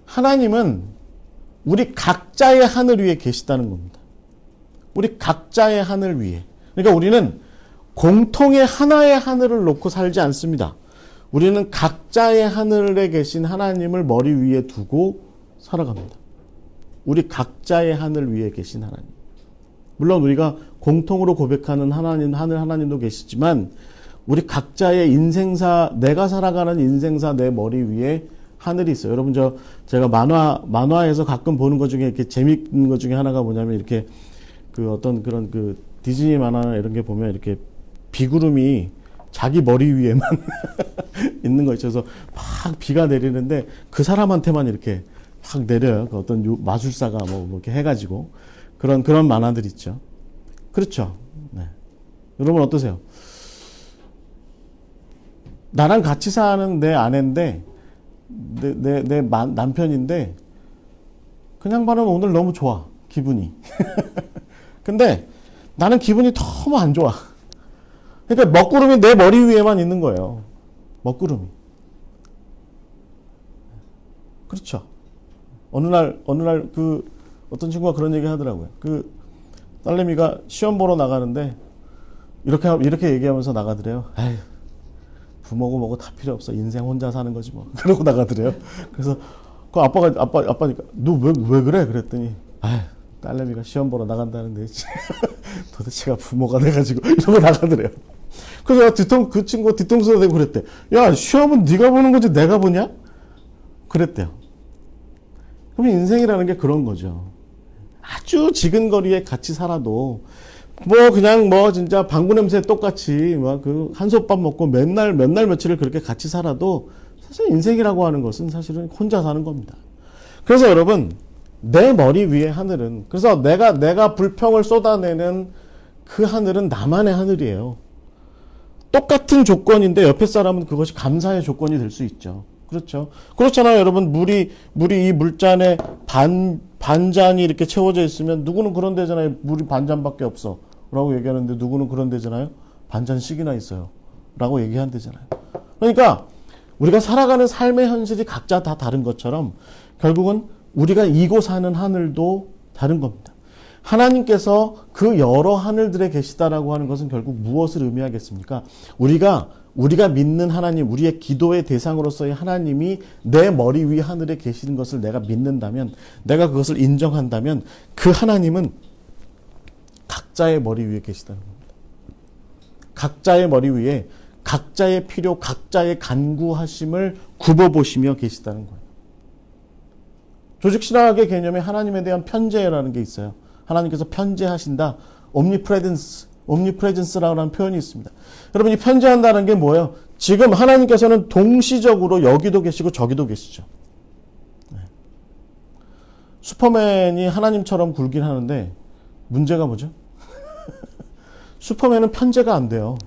[SPEAKER 1] 하나님은 우리 각자의 하늘 위에 계시다는 겁니다. 우리 각자의 하늘 위에. 그러니까 우리는 공통의 하나의 하늘을 놓고 살지 않습니다. 우리는 각자의 하늘에 계신 하나님을 머리 위에 두고 살아갑니다. 우리 각자의 하늘 위에 계신 하나님. 물론 우리가 공통으로 고백하는 하나님도 계시지만 우리 각자의 인생사, 내가 살아가는 인생사 내 머리 위에 하늘이 있어요. 여러분 제가 만화에서 가끔 보는 것 중에 이렇게 재밌는 것 중에 하나가 뭐냐면 이렇게 어떤 그런 디즈니 만화나 이런 게 보면 이렇게 비구름이 자기 머리 위에만 있는 거 있죠. 그래서 막 비가 내리는데 그 사람한테만 이렇게 막 내려요. 어떤 마술사가 이렇게 해가지고 그런 만화들 있죠. 그렇죠. 네. 여러분 어떠세요? 나랑 같이 사는 내 아내인데 내 남편인데 그냥 말하면 오늘 너무 좋아. 기분이. 근데 나는 기분이 너무 안 좋아. 그러니까 먹구름이 내 머리 위에만 있는 거예요. 먹구름이. 그렇죠. 어느 날 어떤 친구가 그런 얘기 하더라고요. 딸내미가 시험 보러 나가는데 이렇게 얘기하면서 나가더래요. 에휴, 부모고 뭐고 다 필요 없어. 인생 혼자 사는 거지 뭐. 그러고 나가더래요. 그래서 그 아빠니까 너 왜 그래? 그랬더니 아휴, 딸내미가 시험 보러 나간다는데 도대체가 부모가 돼가지고 이러고 나가더래요. 그래서 그 친구가 뒤통수가 대고 그랬대. 야, 시험은 네가 보는 거지 내가 보냐? 그랬대요. 그럼 인생이라는 게 그런 거죠. 아주 지근거리에 같이 살아도 그냥 진짜 방구 냄새 똑같이 한솥밥 먹고 맨날 며칠을 그렇게 같이 살아도 사실 인생이라고 하는 것은 사실은 혼자 사는 겁니다. 그래서 여러분 내 머리 위에 하늘은, 그래서 내가 불평을 쏟아내는 그 하늘은 나만의 하늘이에요. 똑같은 조건인데 옆에 사람은 그것이 감사의 조건이 될 수 있죠. 그렇죠. 그렇잖아요. 여러분 물이 이 물잔에 반잔이 이렇게 채워져 있으면 누구는 그런 데잖아요. 물이 반잔밖에 없어 라고 얘기하는데 누구는 그런 데잖아요. 반잔씩이나 있어요 라고 얘기한대잖아요. 그러니까 우리가 살아가는 삶의 현실이 각자 다 다른 것처럼 결국은 우리가 이고 사는 하늘도 다른 겁니다. 하나님께서 그 여러 하늘들에 계시다라고 하는 것은 결국 무엇을 의미하겠습니까? 우리가 믿는 하나님, 우리의 기도의 대상으로서의 하나님이 내 머리 위 하늘에 계시는 것을 내가 믿는다면, 내가 그것을 인정한다면 그 하나님은 각자의 머리 위에 계시다는 겁니다. 각자의 머리 위에 각자의 필요, 각자의 간구하심을 굽어보시며 계시다는 거예요. 조직신학의 개념에 하나님에 대한 편재라는 게 있어요. 하나님께서 편재하신다. omnipresence라고 하는 표현이 있습니다. 여러분 이 편재한다는 게 뭐예요? 지금 하나님께서는 동시적으로 여기도 계시고 저기도 계시죠. 네. 슈퍼맨이 하나님처럼 굴긴 하는데 문제가 뭐죠? 슈퍼맨은 편재가 안 돼요.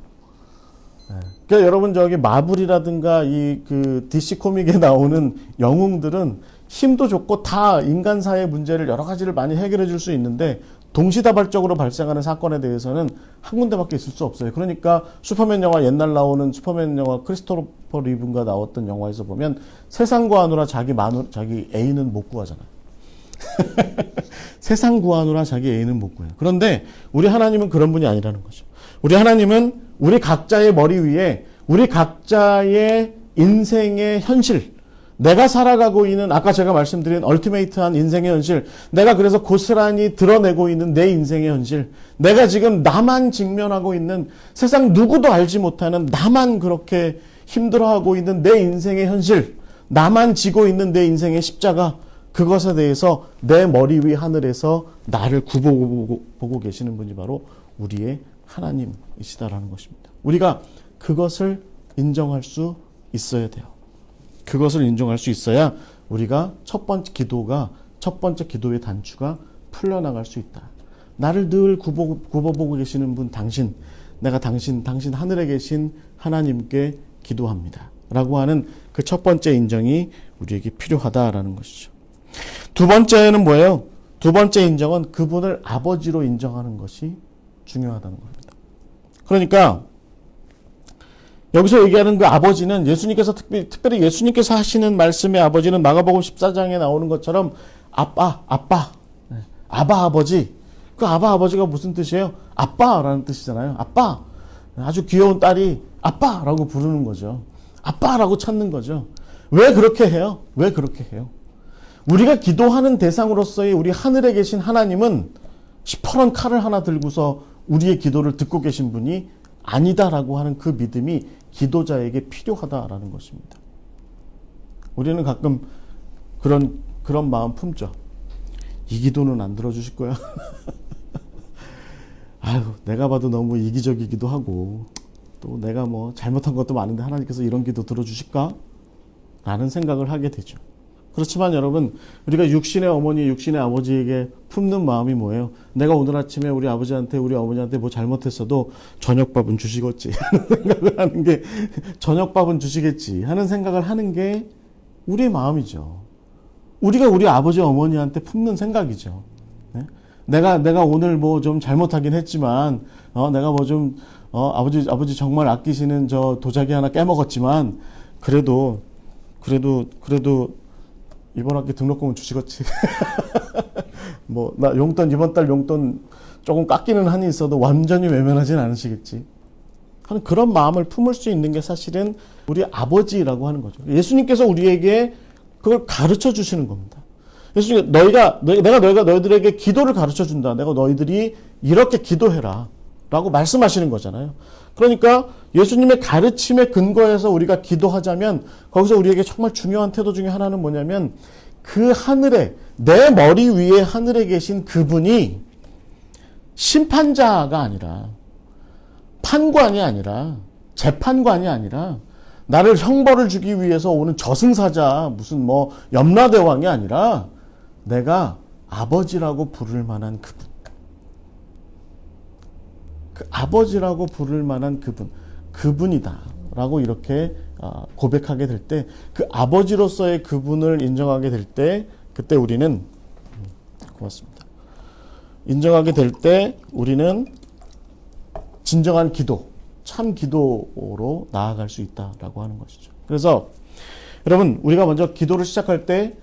[SPEAKER 1] 그러니까 여러분 저기 마블이라든가 이 그 DC 코믹에 나오는 영웅들은 힘도 좋고 다 인간사의 문제를 여러 가지를 많이 해결해 줄 수 있는데 동시다발적으로 발생하는 사건에 대해서는 한 군데밖에 있을 수 없어요. 그러니까 슈퍼맨 영화 옛날 나오는 슈퍼맨 영화 크리스토퍼 리브가 나왔던 영화에서 보면 세상 구하느라 자기 애인은 못 구하잖아요. 세상 구하느라 자기 애인은 못 구해요. 그런데 우리 하나님은 그런 분이 아니라는 거죠. 우리 하나님은 우리 각자의 머리 위에 우리 각자의 인생의 현실, 내가 살아가고 있는 아까 제가 말씀드린 얼티메이트한 인생의 현실, 내가 그래서 고스란히 드러내고 있는 내 인생의 현실, 내가 지금 나만 직면하고 있는 세상 누구도 알지 못하는 나만 그렇게 힘들어하고 있는 내 인생의 현실, 나만 지고 있는 내 인생의 십자가, 그것에 대해서 내 머리 위 하늘에서 나를 굽어보고 계시는 분이 바로 우리의 하나님이시다라는 것입니다. 우리가 그것을 인정할 수 있어야 돼요. 그것을 인정할 수 있어야 우리가 첫 번째 기도의 단추가 풀려나갈 수 있다. 나를 늘 굽어보고 계시는 분 당신, 내가 당신 하늘에 계신 하나님께 기도합니다. 라고 하는 그 첫 번째 인정이 우리에게 필요하다라는 것이죠. 두 번째는 뭐예요? 두 번째 인정은 그분을 아버지로 인정하는 것이 중요하다는 겁니다. 그러니까 여기서 얘기하는 그 아버지는 예수님께서 특별히 예수님께서 하시는 말씀의 아버지는 마가복음 14장에 나오는 것처럼 아빠, 아버지. 그 아버지가 무슨 뜻이에요? 아빠라는 뜻이잖아요. 아빠. 아주 귀여운 딸이 아빠라고 부르는 거죠. 아빠라고 찾는 거죠. 왜 그렇게 해요? 왜 그렇게 해요? 우리가 기도하는 대상으로서의 우리 하늘에 계신 하나님은 시퍼런 칼을 하나 들고서 우리의 기도를 듣고 계신 분이 아니다라고 하는 그 믿음이 기도자에게 필요하다라는 것입니다. 우리는 가끔 그런 마음 품죠. 이 기도는 안 들어주실 거야. 아유, 내가 봐도 너무 이기적이기도 하고 또 내가 뭐 잘못한 것도 많은데 하나님께서 이런 기도 들어주실까? 라는 생각을 하게 되죠. 그렇지만 여러분, 우리가 육신의 어머니, 육신의 아버지에게 품는 마음이 뭐예요? 내가 오늘 아침에 우리 아버지한테, 우리 어머니한테 뭐 잘못했어도 저녁밥은 주시겠지 하는 생각을 하는 게, 저녁밥은 주시겠지 하는 생각을 하는 게 우리의 마음이죠. 우리가 우리 아버지, 어머니한테 품는 생각이죠. 네? 내가 오늘 뭐 좀 잘못하긴 했지만, 내가 뭐 좀, 아버지 정말 아끼시는 저 도자기 하나 깨먹었지만, 그래도 이번 학기 등록금은 주시겠지. 뭐, 나 이번 달 용돈 조금 깎이는 한이 있어도 완전히 외면하진 않으시겠지. 하는 그런 마음을 품을 수 있는 게 사실은 우리 아버지라고 하는 거죠. 예수님께서 우리에게 그걸 가르쳐 주시는 겁니다. 예수님, 내가 너희들에게 기도를 가르쳐 준다. 내가 너희들이 이렇게 기도해라. 라고 말씀하시는 거잖아요. 그러니까 예수님의 가르침에 근거해서 우리가 기도하자면 거기서 우리에게 정말 중요한 태도 중에 하나는 뭐냐면 그 하늘에, 내 머리 위에 하늘에 계신 그분이 심판자가 아니라, 판관이 아니라, 재판관이 아니라, 나를 형벌을 주기 위해서 오는 저승사자, 무슨 뭐 염라대왕이 아니라 내가 아버지라고 부를 만한 그분. 그 아버지라고 부를 만한 그분이다 라고 이렇게 고백하게 될 때, 그 아버지로서의 그분을 인정하게 될 때, 그때 우리는, 고맙습니다. 인정하게 될 때 우리는 진정한 기도, 참 기도로 나아갈 수 있다라고 하는 것이죠. 그래서 여러분, 우리가 먼저 기도를 시작할 때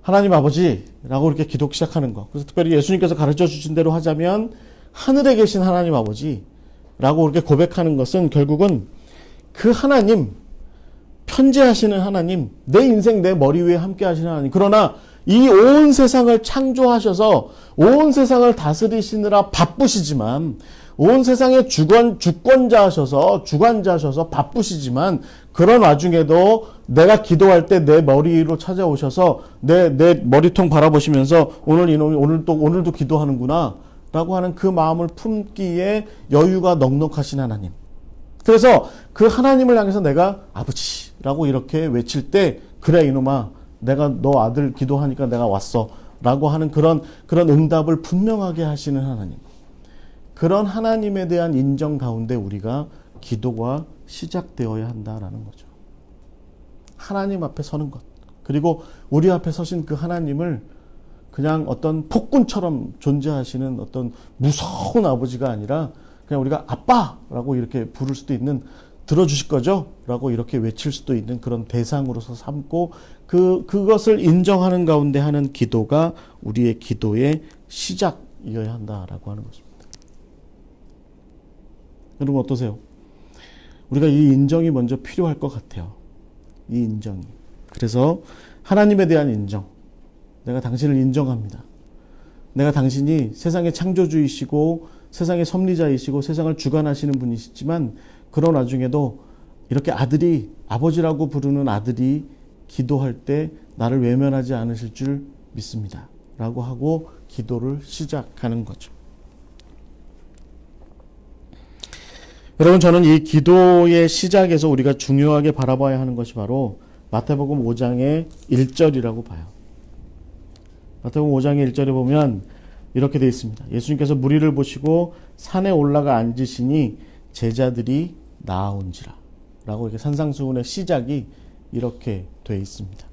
[SPEAKER 1] 하나님 아버지라고 이렇게 기도 시작하는 거, 그래서 특별히 예수님께서 가르쳐 주신 대로 하자면 하늘에 계신 하나님 아버지라고 이렇게 고백하는 것은 결국은 그 하나님, 편재하시는 하나님, 내 인생 내 머리 위에 함께 하시는 하나님, 그러나 이 온 세상을 창조하셔서 온 세상을 다스리시느라 바쁘시지만, 온 세상의 주권자하셔서 바쁘시지만, 그런 와중에도 내가 기도할 때 내 머리로 찾아오셔서 내 머리통 바라보시면서 오늘도 기도하는구나 라고 하는 그 마음을 품기에 여유가 넉넉하신 하나님. 그래서 그 하나님을 향해서 내가 아버지라고 이렇게 외칠 때, 그래 이놈아, 내가 너 아들 기도하니까 내가 왔어 라고 하는 그런 응답을 분명하게 하시는 하나님. 그런 하나님에 대한 인정 가운데 우리가 기도가 시작되어야 한다라는 거죠. 하나님 앞에 서는 것. 그리고 우리 앞에 서신 그 하나님을 그냥 어떤 폭군처럼 존재하시는 어떤 무서운 아버지가 아니라 그냥 우리가 아빠라고 이렇게 부를 수도 있는, 들어주실 거죠? 라고 이렇게 외칠 수도 있는 그런 대상으로서 삼고 그것을 인정하는 가운데 하는 기도가 우리의 기도의 시작이어야 한다라고 하는 것입니다. 여러분 어떠세요? 우리가 이 인정이 먼저 필요할 것 같아요. 이 인정이. 그래서 하나님에 대한 인정. 내가 당신을 인정합니다. 내가 당신이 세상의 창조주이시고 세상의 섭리자이시고 세상을 주관하시는 분이시지만 그런 와중에도 이렇게 아들이, 아버지라고 부르는 아들이 기도할 때 나를 외면하지 않으실 줄 믿습니다. 라고 하고 기도를 시작하는 거죠. 여러분, 저는 이 기도의 시작에서 우리가 중요하게 바라봐야 하는 것이 바로 마태복음 5장의 1절이라고 봐요. 마태복음 5장의 1절에 보면 이렇게 되어 있습니다. 예수님께서 무리를 보시고 산에 올라가 앉으시니 제자들이 나아온지라 라고 이렇게 산상수훈의 시작이 이렇게 되어 있습니다.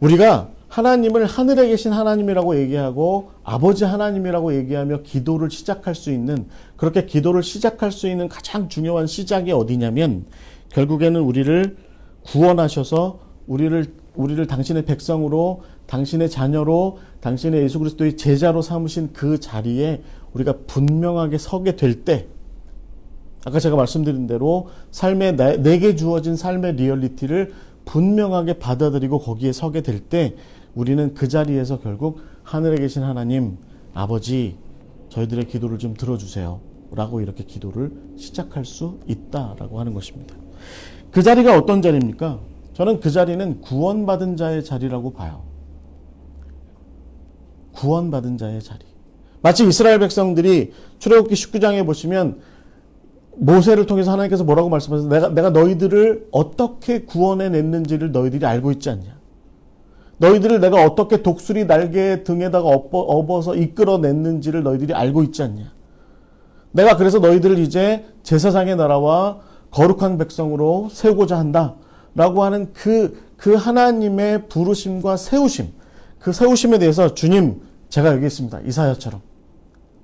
[SPEAKER 1] 우리가 하나님을 하늘에 계신 하나님이라고 얘기하고 아버지 하나님이라고 얘기하며 기도를 시작할 수 있는, 그렇게 기도를 시작할 수 있는 가장 중요한 시작이 어디냐면 결국에는 우리를 구원하셔서 우리를 당신의 백성으로, 당신의 자녀로, 당신의 예수 그리스도의 제자로 삼으신 그 자리에 우리가 분명하게 서게 될 때, 아까 제가 말씀드린 대로 내게 주어진 삶의 리얼리티를 분명하게 받아들이고 거기에 서게 될 때 우리는 그 자리에서 결국 하늘에 계신 하나님, 아버지, 저희들의 기도를 좀 들어주세요 라고 이렇게 기도를 시작할 수 있다라고 하는 것입니다. 그 자리가 어떤 자리입니까? 저는 그 자리는 구원받은 자의 자리라고 봐요. 구원받은 자의 자리. 마치 이스라엘 백성들이 출애굽기 19장에 보시면 모세를 통해서 하나님께서 뭐라고 말씀하셨어요? 내가 너희들을 어떻게 구원해냈는지를 너희들이 알고 있지 않냐? 너희들을 내가 어떻게 독수리 날개 등에다가 업어서 이끌어냈는지를 너희들이 알고 있지 않냐? 내가 그래서 너희들을 이제 제사장의 나라와 거룩한 백성으로 세우고자 한다 라고 하는 그 하나님의 부르심과 세우심, 그 세우심에 대해서 주님, 제가 여기 있습니다. 이사야처럼.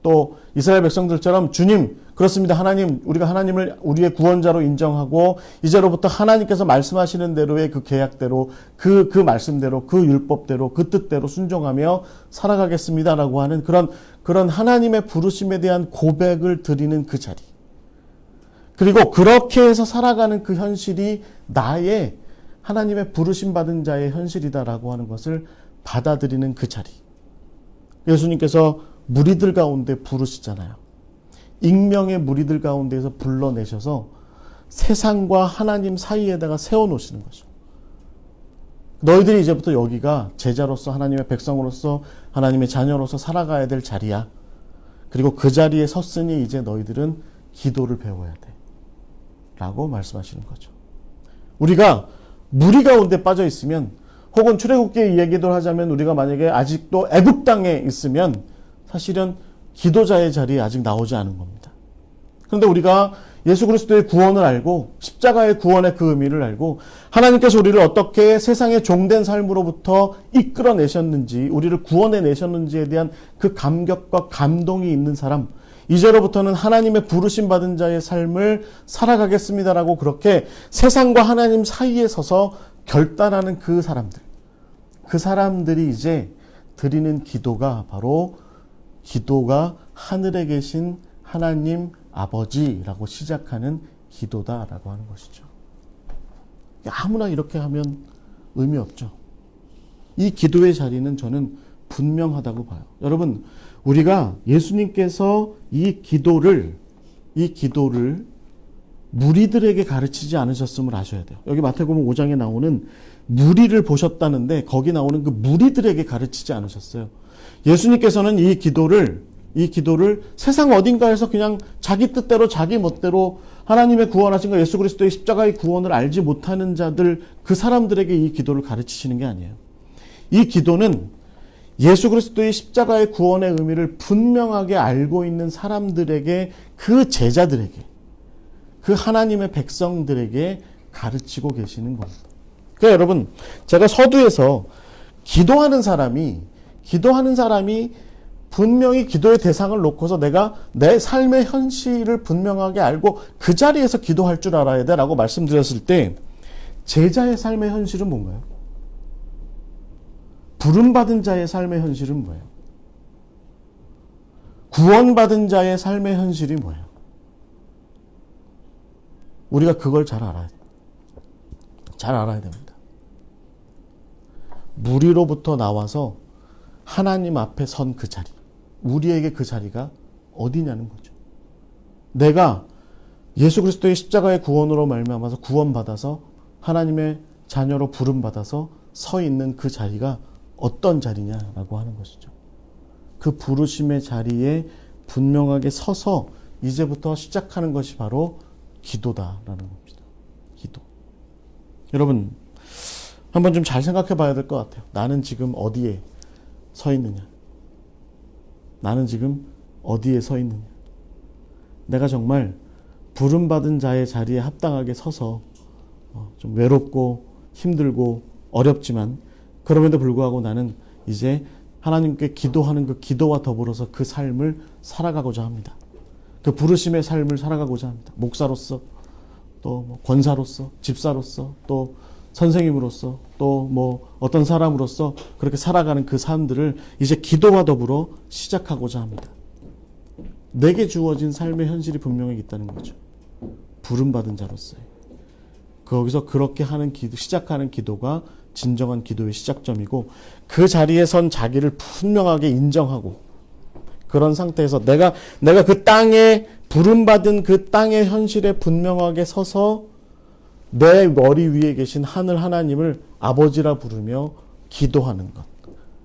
[SPEAKER 1] 또 이스라엘 백성들처럼 주님, 그렇습니다. 하나님, 우리가 하나님을 우리의 구원자로 인정하고 이제로부터 하나님께서 말씀하시는 대로의 그 계약대로, 그 말씀대로, 그 율법대로, 그 뜻대로 순종하며 살아가겠습니다라고 하는 그런 하나님의 부르심에 대한 고백을 드리는 그 자리. 그리고 그렇게 해서 살아가는 그 현실이 나의 하나님의 부르심 받은 자의 현실이다라고 하는 것을 받아들이는 그 자리. 예수님께서 무리들 가운데 부르시잖아요. 익명의 무리들 가운데에서 불러내셔서 세상과 하나님 사이에다가 세워놓으시는 거죠. 너희들이 이제부터 여기가 제자로서 하나님의 백성으로서 하나님의 자녀로서 살아가야 될 자리야. 그리고 그 자리에 섰으니 이제 너희들은 기도를 배워야 돼. 라고 말씀하시는 거죠. 우리가 무리 가운데 빠져 있으면, 혹은 출애굽기 얘기도 하자면 우리가 만약에 아직도 애굽 땅에 있으면 사실은 기도자의 자리에 아직 나오지 않은 겁니다. 그런데 우리가 예수 그리스도의 구원을 알고 십자가의 구원의 그 의미를 알고 하나님께서 우리를 어떻게 세상의 종된 삶으로부터 이끌어내셨는지, 우리를 구원해내셨는지에 대한 그 감격과 감동이 있는 사람, 이제로부터는 하나님의 부르심 받은 자의 삶을 살아가겠습니다라고 그렇게 세상과 하나님 사이에 서서 결단하는 그 사람들이 이제 드리는 기도가 바로 기도가 하늘에 계신 하나님 아버지라고 시작하는 기도다라고 하는 것이죠. 아무나 이렇게 하면 의미 없죠. 이 기도의 자리는 저는 분명하다고 봐요. 여러분, 우리가 예수님께서 이 기도를 무리들에게 가르치지 않으셨음을 아셔야 돼요. 여기 마태복음 5장에 나오는 무리를 보셨다는데 거기 나오는 그 무리들에게 가르치지 않으셨어요. 예수님께서는 이 기도를 세상 어딘가에서 그냥 자기 뜻대로 자기 멋대로 하나님의 구원하신 것, 예수 그리스도의 십자가의 구원을 알지 못하는 자들, 그 사람들에게 이 기도를 가르치시는 게 아니에요. 이 기도는 예수 그리스도의 십자가의 구원의 의미를 분명하게 알고 있는 사람들에게, 그 제자들에게, 그 하나님의 백성들에게 가르치고 계시는 겁니다. 그러니까 여러분, 제가 서두에서 기도하는 사람이 분명히 기도의 대상을 놓고서 내가 내 삶의 현실을 분명하게 알고 그 자리에서 기도할 줄 알아야 돼 라고 말씀드렸을 때, 제자의 삶의 현실은 뭔가요? 부름받은 자의 삶의 현실은 뭐예요? 구원받은 자의 삶의 현실이 뭐예요? 우리가 그걸 잘 알아야 됩니다. 무리로부터 나와서 하나님 앞에 선 그 자리, 우리에게 그 자리가 어디냐는 거죠. 내가 예수 그리스도의 십자가의 구원으로 말미암아서 구원받아서 하나님의 자녀로 부름받아서 서 있는 그 자리가 어떤 자리냐라고 하는 것이죠. 그 부르심의 자리에 분명하게 서서 이제부터 시작하는 것이 바로 기도다라는 겁니다. 기도. 여러분, 한번 좀 잘 생각해 봐야 될 것 같아요. 나는 지금 어디에 서 있느냐? 나는 지금 어디에 서 있느냐? 내가 정말 부름받은 자의 자리에 합당하게 서서 좀 외롭고 힘들고 어렵지만 그럼에도 불구하고 나는 이제 하나님께 기도하는 그 기도와 더불어서 그 삶을 살아가고자 합니다. 그 부르심의 삶을 살아가고자 합니다. 목사로서, 또 권사로서, 집사로서, 또 선생님으로서, 또 어떤 사람으로서 그렇게 살아가는 그 삶들을 이제 기도와 더불어 시작하고자 합니다. 내게 주어진 삶의 현실이 분명히 있다는 거죠. 부름받은 자로서의. 거기서 그렇게 하는 시작하는 기도가 진정한 기도의 시작점이고, 그 자리에 선 자기를 분명하게 인정하고, 그런 상태에서 내가 그 땅에 부름받은 그 땅의 현실에 분명하게 서서 내 머리 위에 계신 하늘 하나님을 아버지라 부르며 기도하는 것,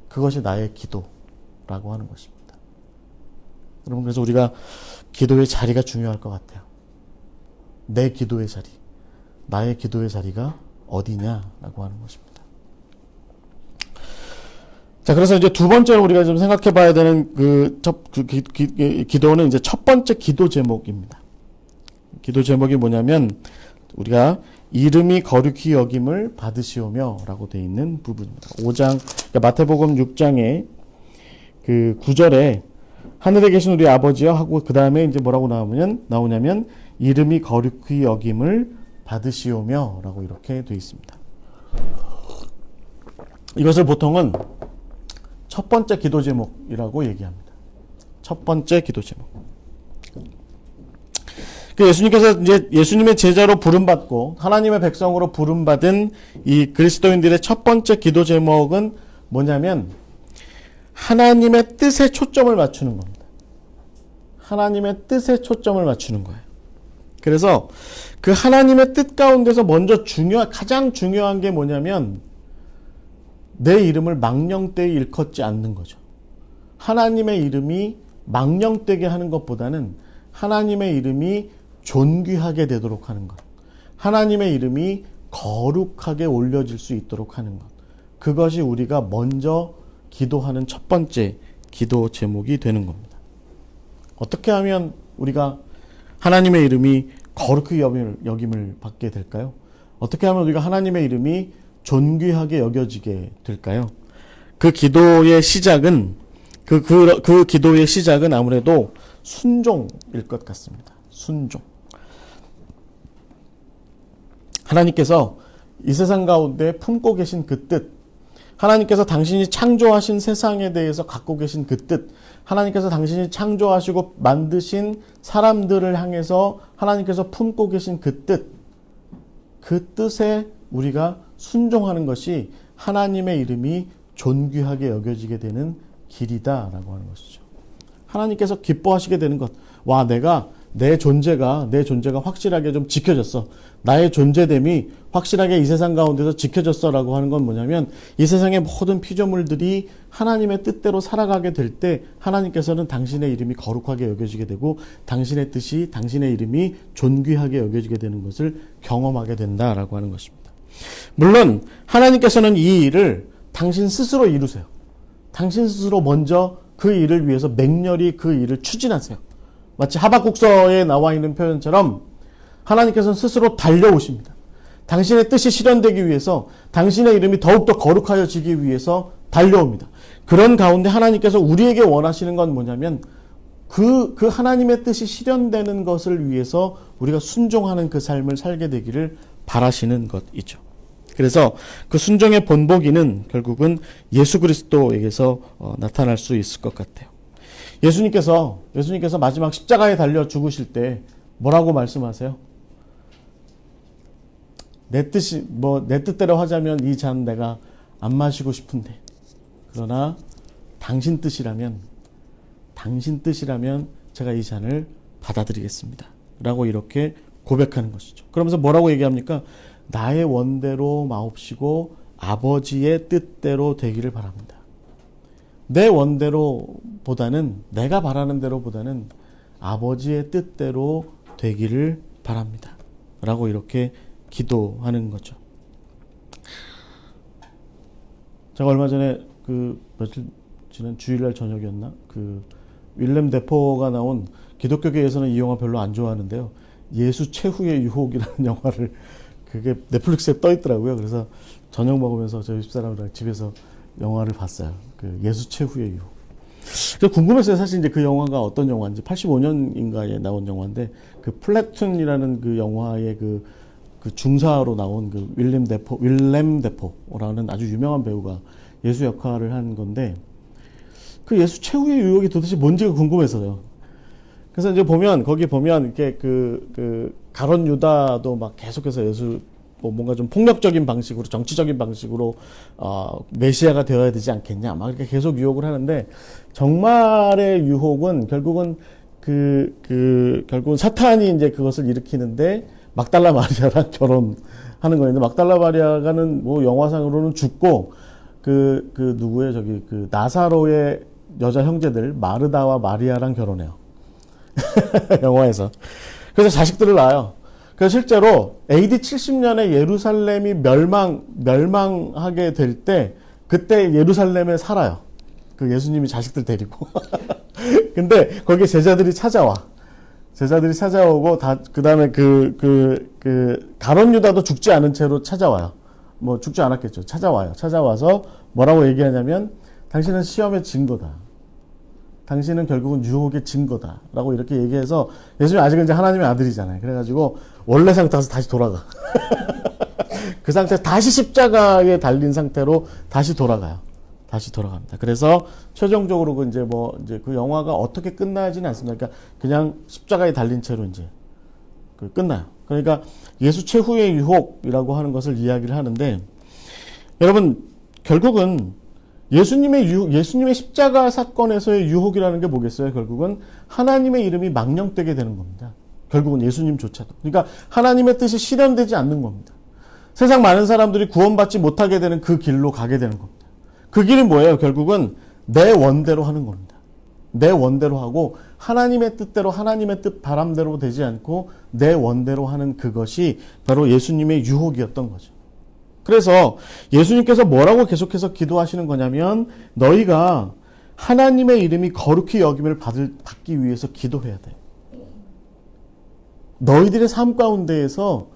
[SPEAKER 1] 그것이 나의 기도라고 하는 것입니다. 여러분, 그래서 우리가 기도의 자리가 중요할 것 같아요. 내 기도의 자리, 나의 기도의 자리가 어디냐라고 하는 것입니다. 자, 그래서 이제 두 번째로 우리가 좀 생각해 봐야 되는 기도는 이제 첫 번째 기도 제목입니다. 기도 제목이 뭐냐면, 우리가 이름이 거룩히 여김을 받으시오며 라고 되어 있는 부분입니다. 5장, 그러니까 마태복음 6장의 그 9절에 하늘에 계신 우리 아버지여 하고 그 다음에 이제 뭐라고 나오냐면 이름이 거룩히 여김을 받으시오며 라고 이렇게 되어 있습니다. 이것을 보통은 첫 번째 기도 제목이라고 얘기합니다. 첫 번째 기도 제목. 예수님께서 이제 예수님의 제자로 부름받고 하나님의 백성으로 부름받은 이 그리스도인들의 첫 번째 기도 제목은 뭐냐면 하나님의 뜻에 초점을 맞추는 겁니다. 하나님의 뜻에 초점을 맞추는 거예요. 그래서 그 하나님의 뜻 가운데서 먼저 가장 중요한 게 뭐냐면 내 이름을 망령되이 일컫지 않는 거죠. 하나님의 이름이 망령되게 하는 것보다는 하나님의 이름이 존귀하게 되도록 하는 것, 하나님의 이름이 거룩하게 올려질 수 있도록 하는 것, 그것이 우리가 먼저 기도하는 첫 번째 기도 제목이 되는 겁니다. 어떻게 하면 우리가 하나님의 이름이 거룩히 여김을 받게 될까요? 어떻게 하면 우리가 하나님의 이름이 존귀하게 여겨지게 될까요? 그 기도의 시작은 그 기도의 시작은 아무래도 순종일 것 같습니다. 순종. 하나님께서 이 세상 가운데 품고 계신 그 뜻, 하나님께서 당신이 창조하신 세상에 대해서 갖고 계신 그 뜻, 하나님께서 당신이 창조하시고 만드신 사람들을 향해서 하나님께서 품고 계신 그 뜻, 그 뜻에 우리가 순종하는 것이 하나님의 이름이 존귀하게 여겨지게 되는 길이다라고 하는 것이죠. 하나님께서 기뻐하시게 되는 것, 내 존재가 확실하게 좀 지켜졌어. 나의 존재됨이 확실하게 이 세상 가운데서 지켜졌어라고 하는 건 뭐냐면 이 세상의 모든 피조물들이 하나님의 뜻대로 살아가게 될 때 하나님께서는 당신의 이름이 거룩하게 여겨지게 되고 당신의 뜻이, 당신의 이름이 존귀하게 여겨지게 되는 것을 경험하게 된다라고 하는 것입니다. 물론 하나님께서는 이 일을 당신 스스로 이루세요. 당신 스스로 먼저 그 일을 위해서 맹렬히 그 일을 추진하세요. 마치 하박국서에 나와 있는 표현처럼 하나님께서는 스스로 달려오십니다. 당신의 뜻이 실현되기 위해서, 당신의 이름이 더욱더 거룩하여지기 위해서 달려옵니다. 그런 가운데 하나님께서 우리에게 원하시는 건 뭐냐면 그 하나님의 뜻이 실현되는 것을 위해서 우리가 순종하는 그 삶을 살게 되기를 바라시는 것이죠. 그래서 그 순종의 본보기는 결국은 예수 그리스도에게서 나타날 수 있을 것 같아요. 예수님께서 마지막 십자가에 달려 죽으실 때 뭐라고 말씀하세요? 내 뜻대로 하자면 이 잔 내가 안 마시고 싶은데, 그러나 당신 뜻이라면 제가 이 잔을 받아들이겠습니다. 라고 이렇게 고백하는 것이죠. 그러면서 뭐라고 얘기합니까? 나의 원대로 마옵시고 아버지의 뜻대로 되기를 바랍니다. 내 원대로보다는, 내가 바라는 대로보다는 아버지의 뜻대로 되기를 바랍니다. 라고 이렇게 기도하는 거죠. 제가 얼마 전에 며칠 지난 주일날 저녁이었나? 윌렘 데포가 나온, 기독교계에서는 이 영화 별로 안 좋아하는데요. 예수 최후의 유혹이라는 영화를, 그게 넷플릭스에 떠 있더라고요. 그래서 저녁 먹으면서 저희 집사람이랑 집에서 영화를 봤어요. 예수 최후의 유혹. 궁금했어요. 사실 이제 그 영화가 어떤 영화인지. 85년인가에 나온 영화인데, 플래툰이라는 그 영화의 그 중사로 나온 윌렘 데포라는 아주 유명한 배우가 예수 역할을 한 건데, 그 예수 최후의 유혹이 도대체 뭔지가 궁금해서요. 그래서 이제 거기 보면 이렇게 가룟 유다도 막 계속해서 예수 뭔가 좀 폭력적인 방식으로, 정치적인 방식으로 메시아가 되어야 되지 않겠냐 막 이렇게 계속 유혹을 하는데, 정말의 유혹은 결국은 결국은 사탄이 이제 그것을 일으키는데 막달라 마리아랑 결혼하는 거였는데, 막달라 마리아가는 뭐 영화상으로는 죽고 누구의 나사로의 여자 형제들 마르다와 마리아랑 결혼해요. 영화에서. 그래서 자식들을 낳아요. 그래서 실제로 AD 70년에 예루살렘이 멸망하게 될 때, 그때 예루살렘에 살아요. 예수님이 자식들 데리고. 근데 거기에 제자들이 찾아오고, 그 다음에 가룟 유다도 죽지 않은 채로 찾아와요. 뭐 죽지 않았겠죠. 찾아와서 뭐라고 얘기하냐면, 당신은 시험에 진 거다. 당신은 결국은 유혹에 진 거다. 라고 이렇게 얘기해서, 예수님 아직은 이제 하나님의 아들이잖아요. 그래가지고, 원래 상태에서 다시 돌아가. 그 상태에서 다시 십자가에 달린 상태로 다시 돌아가요. 다시 돌아갑니다. 그래서 최종적으로 그 영화가 어떻게 끝나지는 않습니다. 그러니까 그냥 십자가에 달린 채로 이제 끝나요. 그러니까 예수 최후의 유혹이라고 하는 것을 이야기를 하는데, 여러분, 결국은 예수님의 십자가 사건에서의 유혹이라는 게 뭐겠어요? 결국은 하나님의 이름이 망령되게 되는 겁니다. 결국은 예수님조차도. 그러니까 하나님의 뜻이 실현되지 않는 겁니다. 세상 많은 사람들이 구원받지 못하게 되는 그 길로 가게 되는 겁니다. 그 길이 뭐예요? 결국은 내 원대로 하는 겁니다. 내 원대로 하고, 하나님의 뜻대로, 하나님의 뜻 바람대로 되지 않고 내 원대로 하는 그것이 바로 예수님의 유혹이었던 거죠. 그래서 예수님께서 뭐라고 계속해서 기도하시는 거냐면, 너희가 하나님의 이름이 거룩히 여김을 받기 위해서 기도해야 돼. 너희들의 삶 가운데에서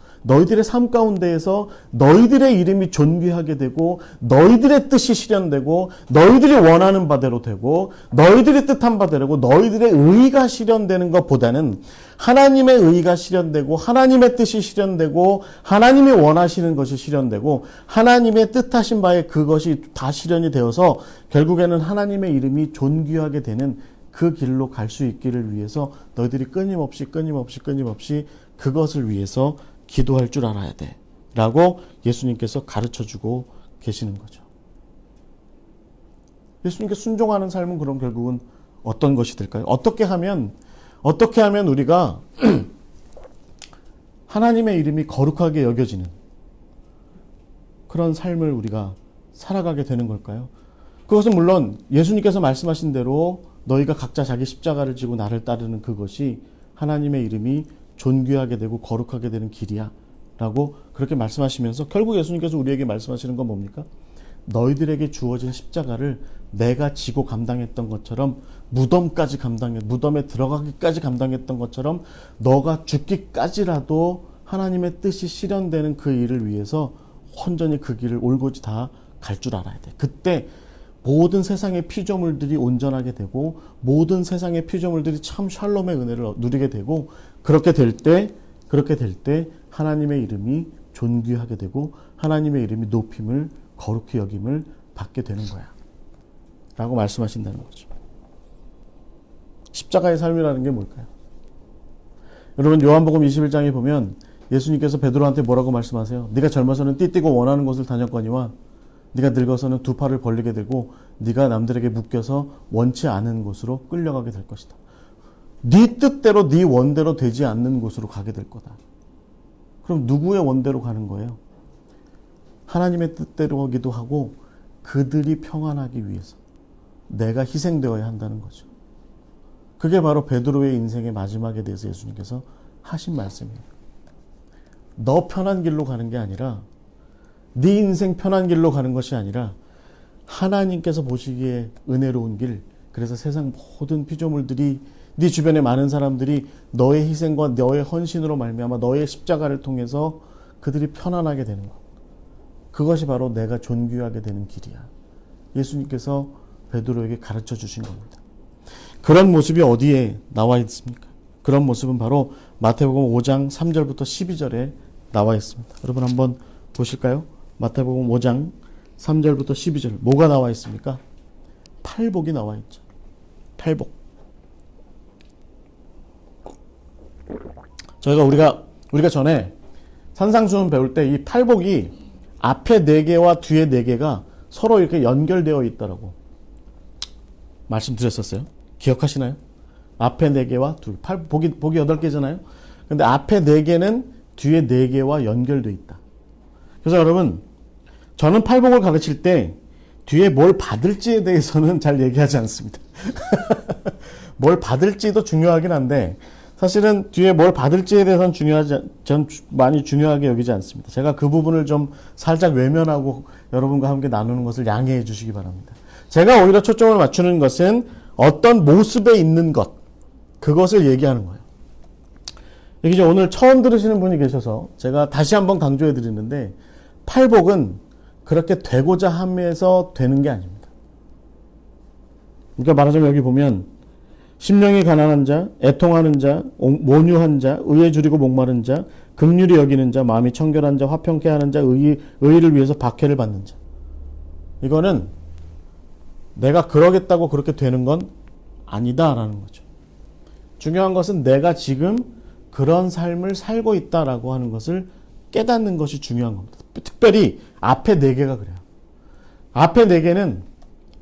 [SPEAKER 1] 너희들의 이름이 존귀하게 되고, 너희들의 뜻이 실현되고, 너희들이 원하는 바대로 되고, 너희들이 뜻한 바대로 되고, 너희들의 의가 실현되는 것보다는 하나님의 의가 실현되고, 하나님의 뜻이 실현되고, 하나님이 원하시는 것이 실현되고, 하나님의 뜻하신 바에 그것이 다 실현이 되어서 결국에는 하나님의 이름이 존귀하게 되는 그 길로 갈 수 있기를 위해서 너희들이 끊임없이 그것을 위해서 기도할 줄 알아야 돼. 라고 예수님께서 가르쳐주고 계시는 거죠. 예수님께 순종하는 삶은 그럼 결국은 어떤 것이 될까요? 어떻게 하면 우리가 하나님의 이름이 거룩하게 여겨지는 그런 삶을 우리가 살아가게 되는 걸까요? 그것은 물론 예수님께서 말씀하신 대로 너희가 각자 자기 십자가를 지고 나를 따르는 그것이 하나님의 이름이 존귀하게 되고 거룩하게 되는 길이야 라고 그렇게 말씀하시면서, 결국 예수님께서 우리에게 말씀하시는 건 뭡니까? 너희들에게 주어진 십자가를 내가 지고 감당했던 것처럼 무덤에 들어가기까지 감당했던 것처럼 너가 죽기까지라도 하나님의 뜻이 실현되는 그 일을 위해서 온전히 그 길을 올곧이 다 갈 줄 알아야 돼. 그때 모든 세상의 피조물들이 온전하게 되고 모든 세상의 피조물들이 참 샬롬의 은혜를 누리게 되고 그렇게 될 때 하나님의 이름이 존귀하게 되고 하나님의 이름이 높임을 거룩히 여김을 받게 되는 거야 라고 말씀하신다는 거죠. 십자가의 삶이라는 게 뭘까요? 여러분 요한복음 21장에 보면 예수님께서 베드로한테 뭐라고 말씀하세요? 네가 젊어서는 띠띠고 원하는 곳을 다녔거니와 네가 늙어서는 두 팔을 벌리게 되고 네가 남들에게 묶여서 원치 않은 곳으로 끌려가게 될 것이다. 네 뜻대로 네 원대로 되지 않는 곳으로 가게 될 거다. 그럼 누구의 원대로 가는 거예요? 하나님의 뜻대로기도 하고 그들이 평안하기 위해서 내가 희생되어야 한다는 거죠. 그게 바로 베드로의 인생의 마지막에 대해서 예수님께서 하신 말씀이에요. 너 편한 길로 가는 게 아니라 네 인생 편한 길로 가는 것이 아니라 하나님께서 보시기에 은혜로운 길, 그래서 세상 모든 피조물들이 네 주변에 많은 사람들이 너의 희생과 너의 헌신으로 말미암아 너의 십자가를 통해서 그들이 편안하게 되는 것. 그것이 바로 내가 존귀하게 되는 길이야. 예수님께서 베드로에게 가르쳐 주신 겁니다. 그런 모습이 어디에 나와 있습니까? 그런 모습은 바로 마태복음 5장 3절부터 12절에 나와 있습니다. 여러분 한번 보실까요? 마태복음 5장 3절부터 12절 뭐가 나와 있습니까? 팔복이 나와 있죠. 팔복. 우리가 전에 산상수훈 배울 때 이 팔복이 앞에 4개와 뒤에 4개가 서로 이렇게 연결되어 있다라고 말씀드렸었어요. 기억하시나요? 앞에 4개와 복이 8개잖아요. 근데 앞에 4개는 뒤에 4개와 연결되어 있다. 그래서 여러분, 저는 팔복을 가르칠 때 뒤에 뭘 받을지에 대해서는 잘 얘기하지 않습니다. 뭘 받을지도 중요하긴 한데 사실은 뒤에 뭘 받을지에 대해서는 전 많이 중요하게 여기지 않습니다. 제가 그 부분을 좀 살짝 외면하고 여러분과 함께 나누는 것을 양해해 주시기 바랍니다. 제가 오히려 초점을 맞추는 것은 어떤 모습에 있는 것, 그것을 얘기하는 거예요. 이제 오늘 처음 들으시는 분이 계셔서 제가 다시 한번 강조해 드리는데 팔복은 그렇게 되고자 함에서 되는 게 아닙니다. 그러니까 말하자면 여기 보면 심령이 가난한 자, 애통하는 자, 모뉴한 자, 의에 줄이고 목마른 자, 긍휼히 여기는 자, 마음이 청결한 자, 화평케 하는 자, 의를 위해서 박해를 받는 자. 이거는 내가 그러겠다고 그렇게 되는 건 아니다라는 거죠. 중요한 것은 내가 지금 그런 삶을 살고 있다라고 하는 것을 깨닫는 것이 중요한 겁니다. 특별히 앞에 4개가 그래요. 앞에 4개는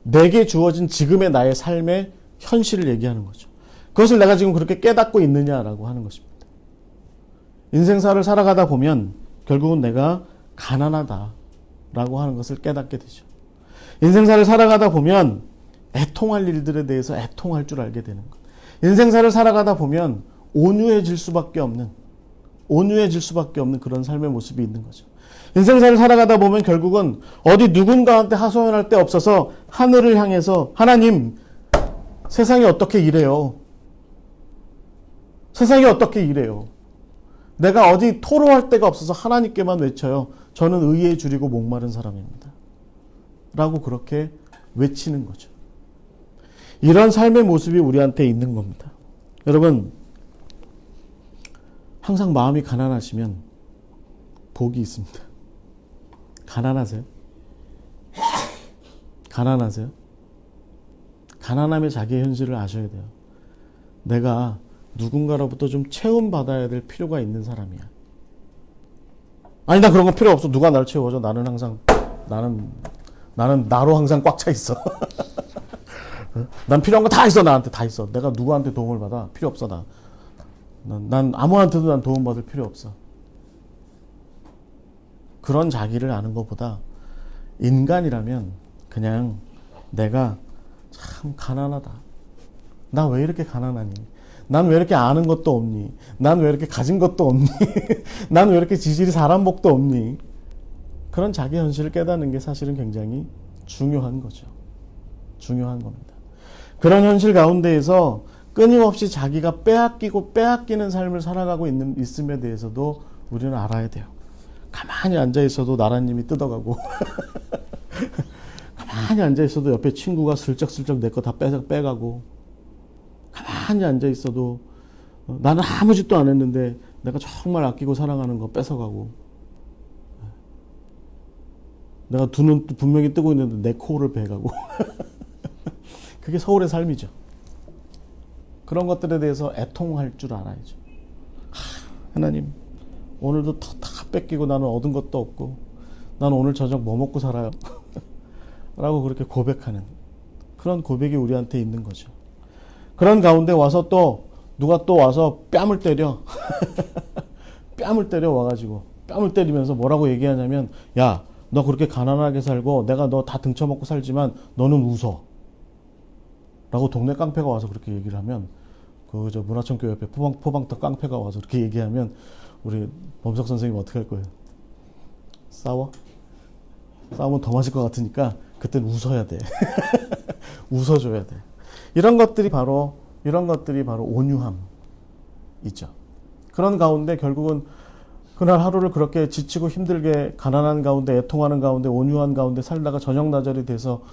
[SPEAKER 1] 내게 주어진 지금의 나의 삶의 현실을 얘기하는 거죠. 그것을 내가 지금 그렇게 깨닫고 있느냐라고 하는 것입니다. 인생사를 살아가다 보면 결국은 내가 가난하다라고 하는 것을 깨닫게 되죠. 인생사를 살아가다 보면 애통할 일들에 대해서 애통할 줄 알게 되는 것. 인생사를 살아가다 보면 온유해질 수밖에 없는 그런 삶의 모습이 있는 거죠. 인생사를 살아가다 보면 결국은 어디 누군가한테 하소연할 데 없어서 하늘을 향해서 하나님, 세상이 어떻게 이래요? 세상이 어떻게 이래요? 내가 어디 토로할 데가 없어서 하나님께만 외쳐요. 저는 의에 줄이고 목마른 사람입니다. 라고 그렇게 외치는 거죠. 이런 삶의 모습이 우리한테 있는 겁니다. 여러분, 항상 마음이 가난하시면 복이 있습니다. 가난하세요? 가난하세요? 가난함의 자기의 현실을 아셔야 돼요. 내가 누군가로부터 좀 채움받아야 될 필요가 있는 사람이야. 아니, 나 그런 거 필요 없어. 누가 나를 채워줘. 나는 나로 항상 꽉 차 있어. 난 필요한 거 다 있어. 나한테 다 있어. 내가 누구한테 도움을 받아? 필요 없어. 난 아무한테도 난 도움받을 필요 없어. 그런 자기를 아는 것보다 인간이라면 그냥 내가 참 가난하다. 나 왜 이렇게 가난하니? 난 왜 이렇게 아는 것도 없니? 난 왜 이렇게 가진 것도 없니? 난 왜 이렇게 지질이 사람 복도 없니? 그런 자기 현실을 깨닫는 게 사실은 굉장히 중요한 거죠. 중요한 겁니다. 그런 현실 가운데에서 끊임없이 자기가 빼앗기고 빼앗기는 삶을 살아가고 있음에 대해서도 우리는 알아야 돼요. 가만히 앉아 있어도 나라님이 뜯어가고 가만히 앉아 있어도 옆에 친구가 슬쩍슬쩍 내 거 다 빼가고, 가만히 앉아 있어도 나는 아무 짓도 안 했는데 내가 정말 아끼고 사랑하는 거 뺏어가고, 내가 두 눈 분명히 뜨고 있는데 내 코를 베가고 그게 서울의 삶이죠. 그런 것들에 대해서 애통할 줄 알아야죠. 하나님, 오늘도 다 뺏기고 나는 얻은 것도 없고, 나는 오늘 저녁 뭐 먹고 살아요? 라고 그렇게 고백하는 그런 고백이 우리한테 있는 거죠. 그런 가운데 와서 또 누가 또 와서 뺨을 때려 뺨을 때려 와가지고 뺨을 때리면서 뭐라고 얘기하냐면, 야, 너 그렇게 가난하게 살고 내가 너 다 등쳐먹고 살지만 너는 웃어 라고 동네 깡패가 와서 그렇게 얘기를 하면, 그 저 문화청교 옆에 포방터 깡패가 와서 그렇게 얘기하면 우리 범석 선생님 어떻게 할 거예요? 싸워? 싸우면 더 맞을 것 같으니까 그땐 웃어야 돼. 웃어줘야 돼. 이런 것들이 바로 온유함이죠. 그런 가운데 결국은 그날 하루를 그렇게 지치고 힘들게 가난한 가운데, 애통하는 가운데, 온유한 가운데 살다가 저녁나절이 돼서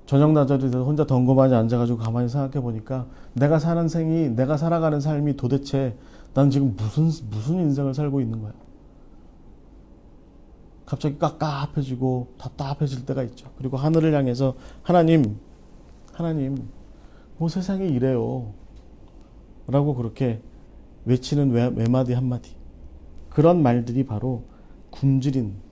[SPEAKER 1] 혼자 덩그마니 앉아가지고 가만히 생각해 보니까 내가 살아가는 삶이 도대체 난 지금 무슨 인생을 살고 있는 거야. 갑자기 깝깝해지고 답답해질 때가 있죠. 그리고 하늘을 향해서 하나님, 뭐 세상이 이래요 라고 그렇게 외치는 외마디 한마디, 그런 말들이 바로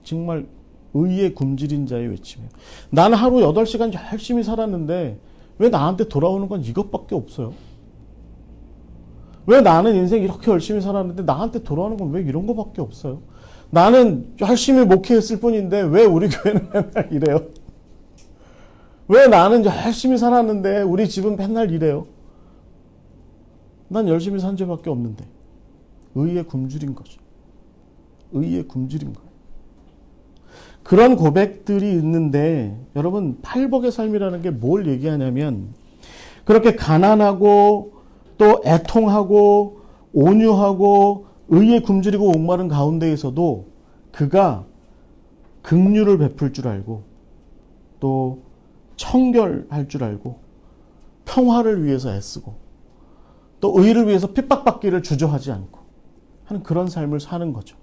[SPEAKER 1] 정말 의에 굶주린 자의 외침이에요. 나는 하루 8시간 열심히 살았는데 왜 나한테 돌아오는 건 이것밖에 없어요? 왜 나는 인생 이렇게 열심히 살았는데 나한테 돌아오는 건 왜 이런 거밖에 없어요? 나는 열심히 목회했을 뿐인데 왜 우리 교회는 맨날 이래요? 왜 나는 열심히 살았는데 우리 집은 맨날 이래요? 난 열심히 산 죄밖에 없는데. 의에 굶주린 거죠. 의에 굶주린 거예요. 그런 고백들이 있는데, 여러분, 팔복의 삶이라는 게 뭘 얘기하냐면, 그렇게 가난하고 또 애통하고 온유하고 의에 굶주리고 목마른 가운데에서도 그가 긍휼을 베풀 줄 알고 또 청결할 줄 알고 평화를 위해서 애쓰고 또 의를 위해서 핍박받기를 주저하지 않고 하는 그런 삶을 사는 거죠.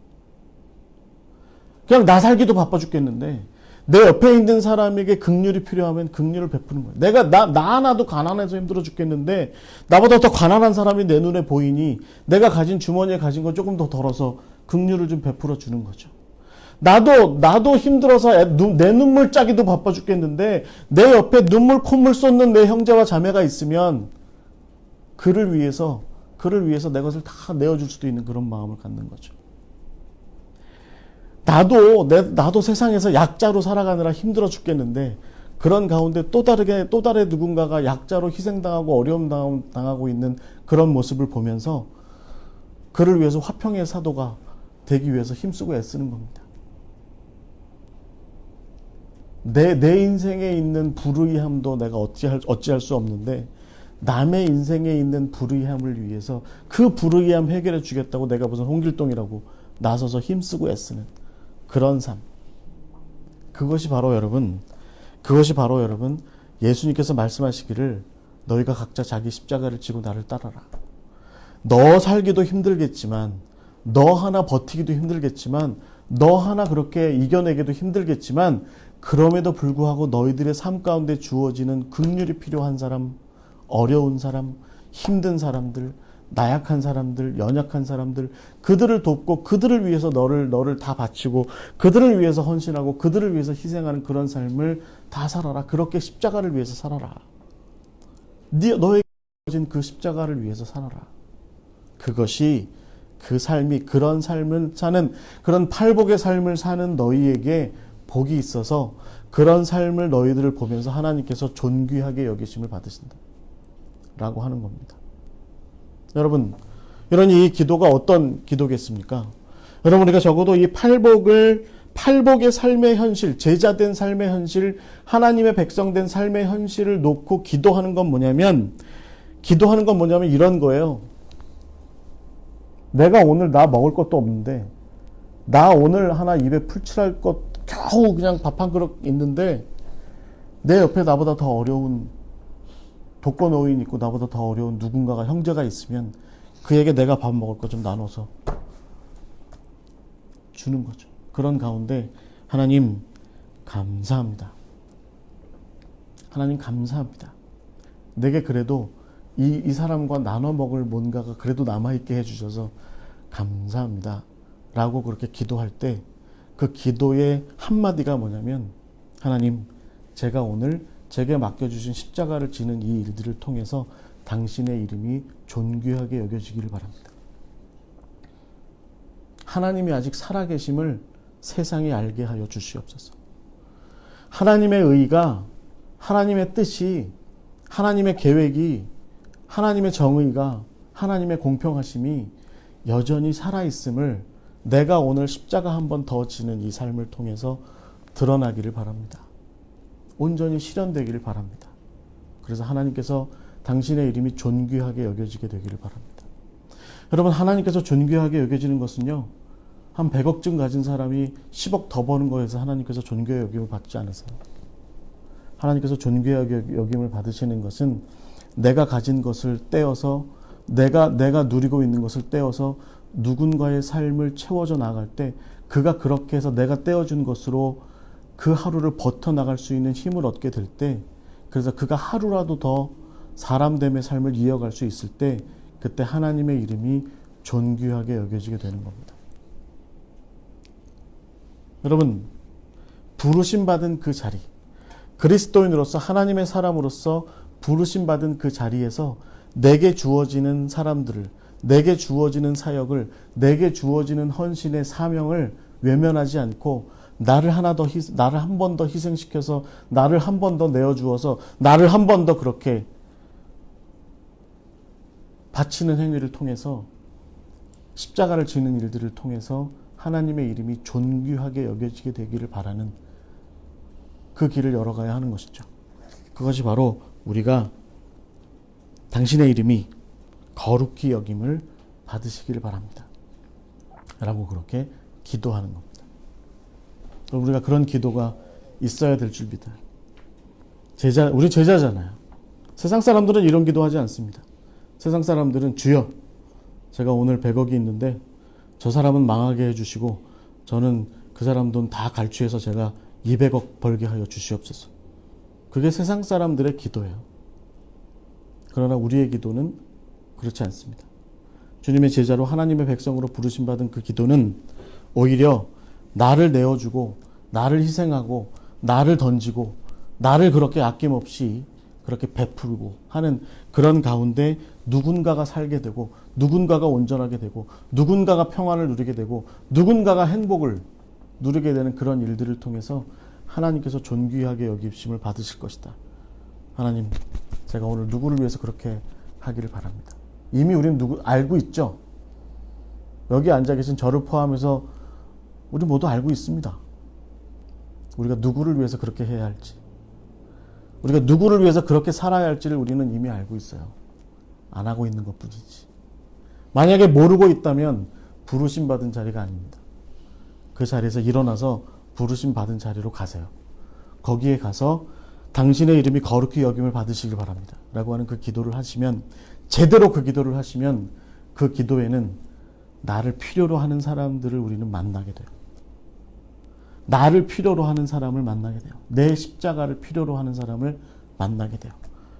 [SPEAKER 1] 그냥 나 살기도 바빠 죽겠는데 내 옆에 있는 사람에게 긍휼이 필요하면 긍휼을 베푸는 거예요. 나 하나도 가난해서 힘들어 죽겠는데 나보다 더 가난한 사람이 내 눈에 보이니 내가 가진 주머니에 가진 거 조금 더 덜어서 긍휼을 좀 베풀어 주는 거죠. 나도 힘들어서 내 눈물 짜기도 바빠 죽겠는데 내 옆에 눈물 콧물 쏟는 내 형제와 자매가 있으면 그를 위해서 내 것을 다 내어줄 수도 있는 그런 마음을 갖는 거죠. 나도 세상에서 약자로 살아가느라 힘들어 죽겠는데 그런 가운데 또 다른 누군가가 약자로 희생당하고 어려움 당하고 있는 그런 모습을 보면서 그를 위해서 화평의 사도가 되기 위해서 힘쓰고 애쓰는 겁니다. 내 인생에 있는 불의함도 내가 어찌할 수 없는데 남의 인생에 있는 불의함을 위해서 그 불의함 해결해 주겠다고 내가 무슨 홍길동이라고 나서서 힘쓰고 애쓰는 그런 삶. 그것이 바로 여러분 예수님께서 말씀하시기를 너희가 각자 자기 십자가를 지고 나를 따라라. 너 살기도 힘들겠지만, 너 하나 버티기도 힘들겠지만, 너 하나 그렇게 이겨내기도 힘들겠지만, 그럼에도 불구하고 너희들의 삶 가운데 주어지는 긍휼이 필요한 사람, 어려운 사람, 힘든 사람들, 나약한 사람들, 연약한 사람들, 그들을 돕고 그들을 위해서 너를 다 바치고 그들을 위해서 헌신하고 그들을 위해서 희생하는 그런 삶을 다 살아라. 그렇게 십자가를 위해서 살아라. 너에게 주어진 그 십자가를 위해서 살아라. 그것이 그 삶이 그런 삶을 사는 그런 팔복의 삶을 사는 너희에게 복이 있어서 그런 삶을 너희들을 보면서 하나님께서 존귀하게 여기심을 받으신다. 라고 하는 겁니다. 여러분, 이런 이 기도가 어떤 기도겠습니까? 여러분, 우리가 적어도 이 팔복을 팔복의 삶의 현실, 제자된 삶의 현실, 하나님의 백성된 삶의 현실을 놓고 기도하는 건 뭐냐면 이런 거예요. 내가 오늘 나 먹을 것도 없는데, 나 오늘 하나 입에 풀칠할 것 겨우 그냥 밥 한 그릇 있는데, 내 옆에 나보다 더 어려운 독거노인 있고 나보다 더 어려운 누군가가, 형제가 있으면 그에게 내가 밥 먹을 거 좀 나눠서 주는 거죠. 그런 가운데 하나님 감사합니다. 하나님 감사합니다. 내게 그래도 이 사람과 나눠 먹을 뭔가가 그래도 남아있게 해주셔서 감사합니다. 라고 그렇게 기도할 때 그 기도의 한마디가 뭐냐면, 하나님, 제가 오늘 제게 맡겨주신 십자가를 지는 이 일들을 통해서 당신의 이름이 존귀하게 여겨지기를 바랍니다. 하나님이 아직 살아계심을 세상에 알게 하여 주시옵소서. 하나님의 의가, 하나님의 뜻이, 하나님의 계획이, 하나님의 정의가, 하나님의 공평하심이 여전히 살아있음을 내가 오늘 십자가 한 번 더 지는 이 삶을 통해서 드러나기를 바랍니다. 온전히 실현되기를 바랍니다. 그래서 하나님께서 당신의 이름이 존귀하게 여겨지게 되기를 바랍니다. 여러분, 하나님께서 존귀하게 여겨지는 것은요, 한 100억쯤 가진 사람이 10억 더 버는 거에서 하나님께서 존귀의 여김을 받지 않으세요. 하나님께서 존귀하게 여김을 받으시는 것은 내가 가진 것을 떼어서, 내가 누리고 있는 것을 떼어서 누군가의 삶을 채워져 나갈 때, 그가 그렇게 해서 내가 떼어준 것으로 그 하루를 버텨나갈 수 있는 힘을 얻게 될 때, 그래서 그가 하루라도 더 사람됨의 삶을 이어갈 수 있을 때, 그때 하나님의 이름이 존귀하게 여겨지게 되는 겁니다. 여러분, 부르심받은 그 자리, 그리스도인으로서, 하나님의 사람으로서 부르심받은 그 자리에서 내게 주어지는 사람들을, 내게 주어지는 사역을, 내게 주어지는 헌신의 사명을 외면하지 않고, 나를 한 번 더 희생시켜서, 나를 한 번 더 내어주어서, 나를 한 번 더 그렇게 바치는 행위를 통해서, 십자가를 지는 일들을 통해서 하나님의 이름이 존귀하게 여겨지게 되기를 바라는 그 길을 열어가야 하는 것이죠. 그것이 바로 우리가 당신의 이름이 거룩히 여김을 받으시기를 바랍니다. 라고 그렇게 기도하는 겁니다. 우리가 그런 기도가 있어야 될 줄 믿어요. 우리 제자잖아요. 세상 사람들은 이런 기도하지 않습니다. 세상 사람들은, 주여, 제가 오늘 100억이 있는데 저 사람은 망하게 해주시고 저는 그 사람 돈 다 갈취해서 제가 200억 벌게 하여 주시옵소서. 그게 세상 사람들의 기도예요. 그러나 우리의 기도는 그렇지 않습니다. 주님의 제자로 하나님의 백성으로 부르심받은 그 기도는 오히려 나를 내어주고, 나를 희생하고, 나를 던지고, 나를 그렇게 아낌없이 그렇게 베풀고 하는 그런 가운데 누군가가 살게 되고, 누군가가 온전하게 되고, 누군가가 평안을 누리게 되고, 누군가가 행복을 누리게 되는 그런 일들을 통해서 하나님께서 존귀하게 여기심을 받으실 것이다. 하나님, 제가 오늘 누구를 위해서 그렇게 하기를 바랍니다. 이미 우리는 알고 있죠. 여기 앉아 계신 저를 포함해서 우리 모두 알고 있습니다. 우리가 누구를 위해서 그렇게 해야 할지, 우리가 누구를 위해서 그렇게 살아야 할지를 우리는 이미 알고 있어요. 안 하고 있는 것뿐이지. 만약에 모르고 있다면 부르심 받은 자리가 아닙니다. 그 자리에서 일어나서 부르심 받은 자리로 가세요. 거기에 가서 당신의 이름이 거룩히 여김을 받으시길 바랍니다. 라고 하는 그 기도를 하시면, 제대로 그 기도를 하시면 그 기도에는 나를 필요로 하는 사람들을 우리는 만나게 돼요. 나를 필요로 하는 사람을 만나게 돼요. 내 십자가를 필요로 하는 사람을 만나게 돼요.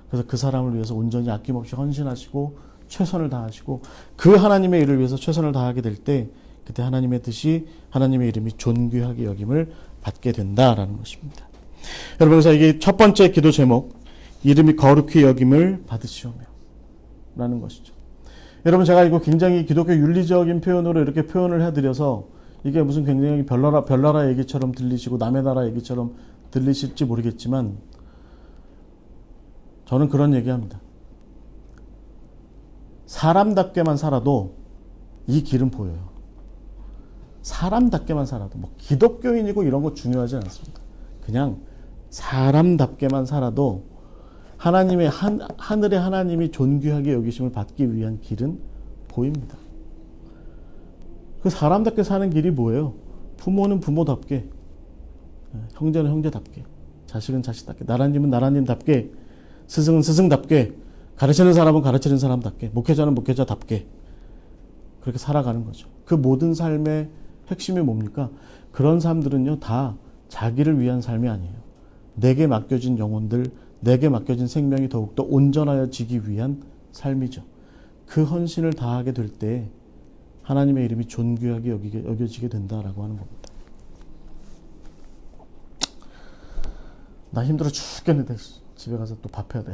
[SPEAKER 1] 그래서 그 사람을 위해서 온전히 아낌없이 헌신하시고 최선을 다하시고 그 하나님의 일을 위해서 최선을 다하게 될 때, 그때 하나님의 뜻이, 하나님의 이름이 존귀하게 여김을 받게 된다라는 것입니다. 여러분, 그래서 이게 첫 번째 기도 제목, 이름이 거룩히 여김을 받으시오며 라는 것이죠. 여러분, 제가 이거 굉장히 기독교 윤리적인 표현으로 이렇게 표현을 해드려서 이게 무슨 굉장히 별나라 얘기처럼 들리시고 남의 나라 얘기처럼 들리실지 모르겠지만, 저는 그런 얘기합니다. 사람답게만 살아도 이 길은 보여요. 사람답게만 살아도 뭐 기독교인이고 이런 거 중요하지 않습니다. 그냥 사람답게만 살아도 하나님의 하늘의 하나님이 존귀하게 여기심을 받기 위한 길은 보입니다. 그 사람답게 사는 길이 뭐예요? 부모는 부모답게, 형제는 형제답게, 자식은 자식답게, 나라님은 나라님답게, 스승은 스승답게, 가르치는 사람은 가르치는 사람답게, 목회자는 목회자답게 그렇게 살아가는 거죠. 그 모든 삶의 핵심이 뭡니까? 그런 사람들은요, 다 자기를 위한 삶이 아니에요. 내게 맡겨진 영혼들, 내게 맡겨진 생명이 더욱더 온전하여지기 위한 삶이죠. 그 헌신을 다하게 될 때 하나님의 이름이 존귀하게 여겨지게 된다라고 하는 겁니다. 나 힘들어 죽겠는데 집에 가서 또 밥 해야 돼.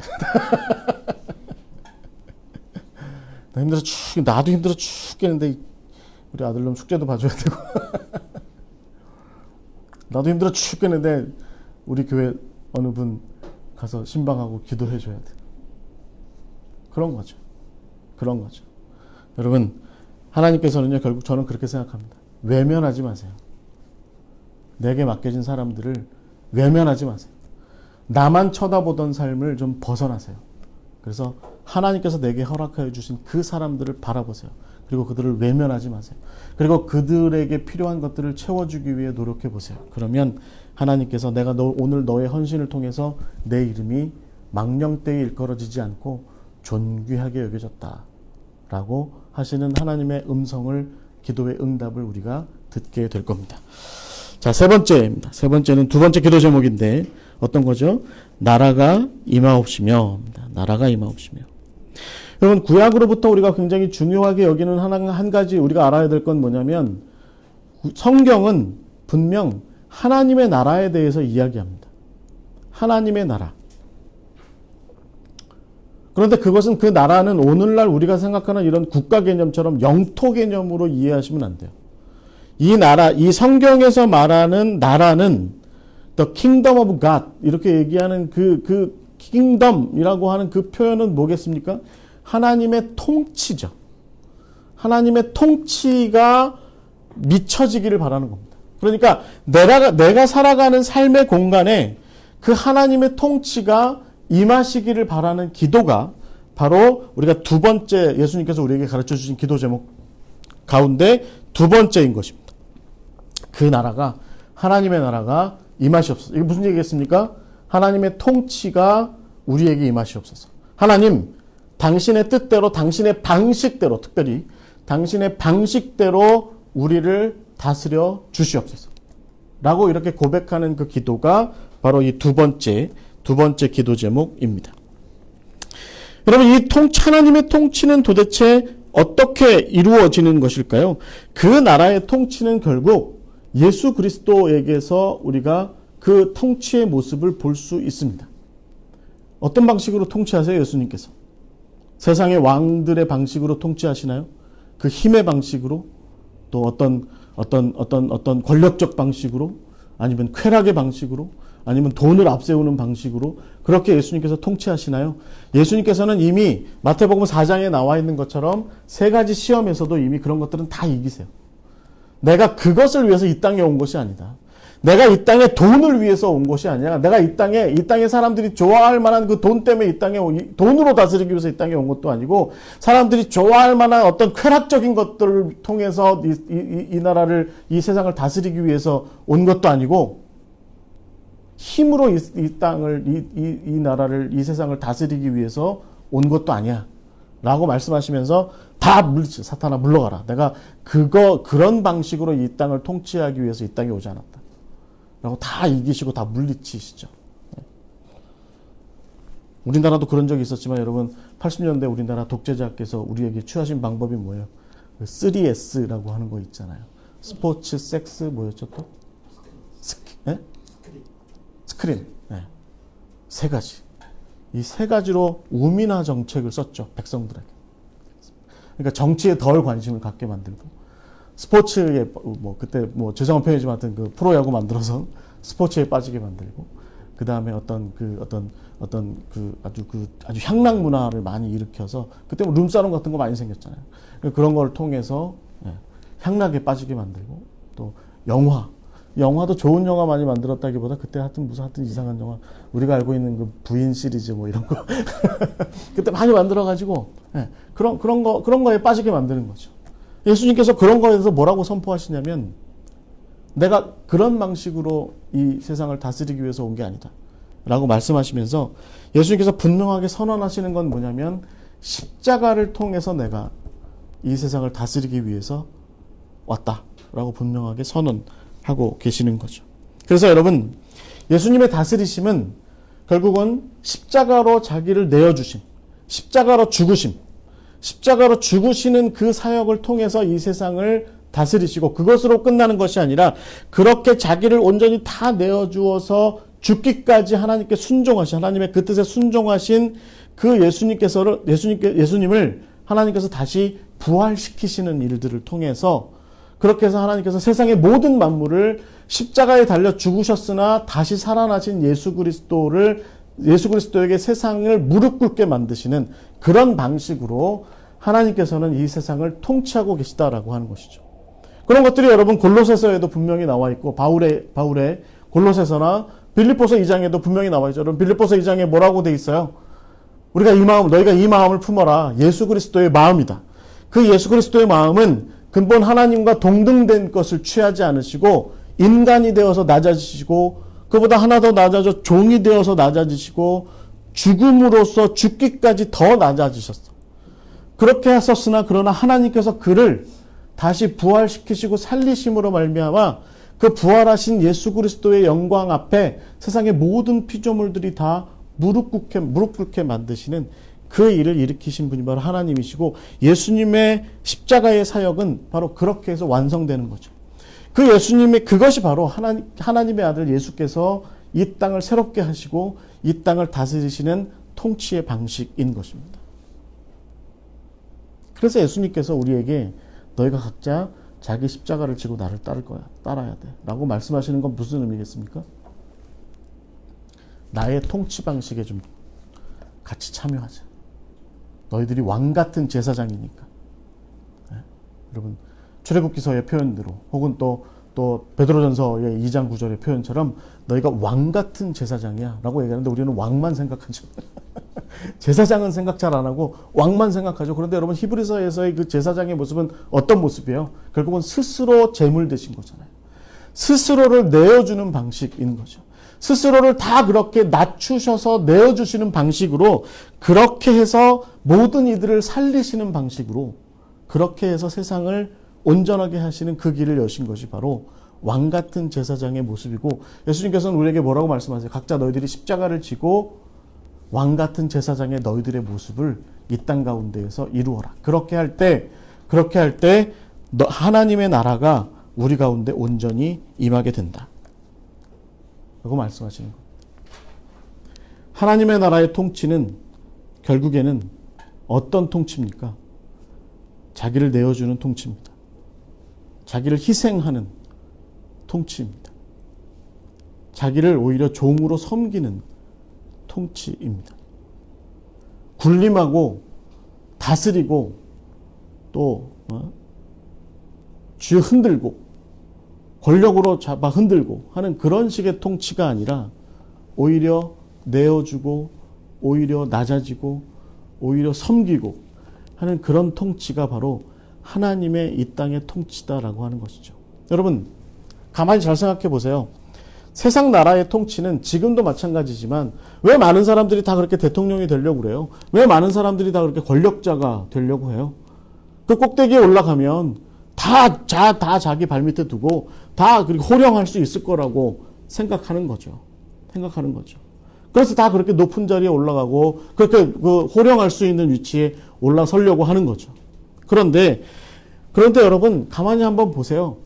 [SPEAKER 1] 나도 힘들어 죽겠는데 우리 아들놈 숙제도 봐줘야 되고 나도 힘들어 죽겠는데 우리 교회 어느 분 가서 신방하고 기도해 줘야 돼. 그런 거죠. 그런 거죠. 여러분, 하나님께서는요, 결국 저는 그렇게 생각합니다. 외면하지 마세요. 내게 맡겨진 사람들을 외면하지 마세요. 나만 쳐다보던 삶을 좀 벗어나세요. 그래서 하나님께서 내게 허락하여 주신 그 사람들을 바라보세요. 그리고 그들을 외면하지 마세요. 그리고 그들에게 필요한 것들을 채워주기 위해 노력해 보세요. 그러면 하나님께서 내가 오늘 너의 헌신을 통해서 내 이름이 망령되이 일컬어지지 않고 존귀하게 여겨졌다 라고 하시는 하나님의 음성을, 기도의 응답을 우리가 듣게 될 겁니다. 자, 세 번째입니다. 세 번째는 두 번째 기도 제목인데 어떤 거죠? 나라가 임하옵시며. 나라가 임하옵시며. 여러분, 구약으로부터 우리가 굉장히 중요하게 여기는 한 가지 우리가 알아야 될 건 뭐냐면, 성경은 분명 하나님의 나라에 대해서 이야기합니다. 하나님의 나라. 그런데 그것은, 그 나라는 오늘날 우리가 생각하는 이런 국가 개념처럼 영토 개념으로 이해하시면 안 돼요. 이 나라, 이 성경에서 말하는 나라는 The Kingdom of God 이렇게 얘기하는 그 kingdom이라고 하는 그 표현은 뭐겠습니까? 하나님의 통치죠. 하나님의 통치가 미쳐지기를 바라는 겁니다. 그러니까 내가 살아가는 삶의 공간에 그 하나님의 통치가 임하시기를 바라는 기도가 바로 우리가 두 번째, 예수님께서 우리에게 가르쳐 주신 기도 제목 가운데 두 번째인 것입니다. 그 나라가, 하나님의 나라가 임하시옵소서. 이게 무슨 얘기겠습니까? 하나님의 통치가 우리에게 임하시옵소서. 하나님, 당신의 뜻대로, 당신의 방식대로, 특별히 당신의 방식대로 우리를 다스려 주시옵소서. 라고 이렇게 고백하는 그 기도가 바로 이 두 번째 기도 제목입니다. 여러분, 이 하나님의 통치는 도대체 어떻게 이루어지는 것일까요? 그 나라의 통치는 결국 예수 그리스도에게서 우리가 그 통치의 모습을 볼 수 있습니다. 어떤 방식으로 통치하세요, 예수님께서? 세상의 왕들의 방식으로 통치하시나요? 그 힘의 방식으로? 또 어떤 권력적 방식으로? 아니면 쾌락의 방식으로? 아니면 돈을 앞세우는 방식으로? 그렇게 예수님께서 통치하시나요? 예수님께서는 이미 마태복음 4장에 나와 있는 것처럼 세 가지 시험에서도 이미 그런 것들은 다 이기세요. 내가 그것을 위해서 이 땅에 온 것이 아니다. 내가 이 땅에 돈을 위해서 온 것이 아니라, 내가 이 땅에 사람들이 좋아할 만한 그 돈 때문에 이 땅에 돈으로 다스리기 위해서 이 땅에 온 것도 아니고, 사람들이 좋아할 만한 어떤 쾌락적인 것들을 통해서 이 나라를, 이 세상을 다스리기 위해서 온 것도 아니고, 힘으로 이 땅을, 이 나라를, 이 세상을 다스리기 위해서 온 것도 아니야. 라고 말씀하시면서 다 물리쳐. 사탄아, 물러가라. 내가 그런 방식으로 이 땅을 통치하기 위해서 이 땅에 오지 않았다. 라고 다 이기시고 다 물리치시죠. 우리나라도 그런 적이 있었지만 여러분, 80년대 우리나라 독재자께서 우리에게 취하신 방법이 뭐예요? 3S라고 하는 거 있잖아요. 스포츠, 섹스, 뭐였죠 또? 스크린. 네. 세 가지. 이 세 가지로 우민화 정책을 썼죠. 백성들에게. 그러니까 정치에 덜 관심을 갖게 만들고, 스포츠에, 그때 죄송한 표현이지만 하여튼 그 프로야구 만들어서 스포츠에 빠지게 만들고, 그 다음에 아주 향락 문화를 많이 일으켜서, 그때 룸사롱 같은 거 많이 생겼잖아요. 그런 걸 통해서 향락에 빠지게 만들고, 또 영화도 좋은 영화 많이 만들었다기보다 그때 하여튼 이상한 영화, 우리가 알고 있는 그 부인 시리즈 뭐 이런 거 그때 많이 만들어가지고 그런 거에 빠지게 만드는 거죠. 예수님께서 그런 거에 대해서 뭐라고 선포하시냐면, 내가 그런 방식으로 이 세상을 다스리기 위해서 온 게 아니다 라고 말씀하시면서, 예수님께서 분명하게 선언하시는 건 뭐냐면, 십자가를 통해서 내가 이 세상을 다스리기 위해서 왔다 라고 분명하게 선언하고 계시는 거죠. 그래서 여러분, 예수님의 다스리심은 결국은 십자가로 자기를 내어주심, 십자가로 죽으심, 십자가로 죽으시는 그 사역을 통해서 이 세상을 다스리시고, 그것으로 끝나는 것이 아니라 그렇게 자기를 온전히 다 내어주어서 죽기까지 하나님께 순종하신, 하나님의 그 뜻에 순종하신 그 예수님을 하나님께서 다시 부활시키시는 일들을 통해서, 그렇게 해서 하나님께서 세상의 모든 만물을 십자가에 달려 죽으셨으나 다시 살아나신 예수 그리스도에게 세상을 무릎 꿇게 만드시는 그런 방식으로 하나님께서는 이 세상을 통치하고 계시다라고 하는 것이죠. 그런 것들이 여러분 골로새서에도 분명히 나와 있고, 바울의 골로새서나 빌립보서 2장에도 분명히 나와 있죠. 여러분 빌립보서 2장에 뭐라고 돼 있어요? 너희가 이 마음을 품어라. 예수 그리스도의 마음이다. 그 예수 그리스도의 마음은 근본 하나님과 동등된 것을 취하지 않으시고, 인간이 되어서 낮아지시고, 그보다 하나 더 낮아져 종이 되어서 낮아지시고, 죽음으로써 죽기까지 더 낮아지셨어. 그렇게 하셨으나 그러나 하나님께서 그를 다시 부활시키시고 살리심으로 말미암아 그 부활하신 예수 그리스도의 영광 앞에 세상의 모든 피조물들이 다 무릎 꿇게 만드시는 그 일을 일으키신 분이 바로 하나님이시고, 예수님의 십자가의 사역은 바로 그렇게 해서 완성되는 거죠. 그것이 바로 하나님의 아들 예수께서 이 땅을 새롭게 하시고 이 땅을 다스리시는 통치의 방식인 것입니다. 그래서 예수님께서 우리에게 너희가 각자 자기 십자가를 지고 나를 따라야 돼 라고 말씀하시는 건 무슨 의미겠습니까? 나의 통치 방식에 좀 같이 참여하자. 너희들이 왕 같은 제사장이니까. 네? 여러분 출애굽기서의 표현대로, 혹은 또 베드로전서의 2장 9절의 표현처럼 너희가 왕 같은 제사장이야 라고 얘기하는데, 우리는 왕만 생각하죠. 제사장은 생각 잘 안 하고 왕만 생각하죠. 그런데 여러분 히브리서에서의 그 제사장의 모습은 어떤 모습이에요? 결국은 스스로 제물 되신 거잖아요. 스스로를 내어주는 방식인 거죠. 스스로를 다 그렇게 낮추셔서 내어주시는 방식으로, 그렇게 해서 모든 이들을 살리시는 방식으로, 그렇게 해서 세상을 온전하게 하시는 그 길을 여신 것이 바로 왕 같은 제사장의 모습이고, 예수님께서는 우리에게 뭐라고 말씀하세요? 각자 너희들이 십자가를 지고 왕 같은 제사장의 너희들의 모습을 이 땅 가운데에서 이루어라. 그렇게 할 때 하나님의 나라가 우리 가운데 온전히 임하게 된다 라고 말씀하시는 겁니다. 하나님의 나라의 통치는 결국에는 어떤 통치입니까? 자기를 내어주는 통치입니다. 자기를 희생하는 통치입니다. 자기를 오히려 종으로 섬기는 통치입니다. 군림하고 다스리고 또 쥐 흔들고 권력으로 잡아 흔들고 하는 그런 식의 통치가 아니라, 오히려 내어주고 오히려 낮아지고 오히려 섬기고 하는 그런 통치가 바로 하나님의 이 땅의 통치다라고 하는 것이죠. 여러분 가만히 잘 생각해 보세요. 세상 나라의 통치는 지금도 마찬가지지만 왜 많은 사람들이 다 그렇게 대통령이 되려고 그래요? 왜 많은 사람들이 다 그렇게 권력자가 되려고 해요? 그 꼭대기에 올라가면 다 자기 발밑에 두고 다 그렇게 호령할 수 있을 거라고 생각하는 거죠. 그래서 다 그렇게 높은 자리에 올라가고 그렇게 그 호령할 수 있는 위치에 올라서려고 하는 거죠. 그런데 여러분 가만히 한번 보세요.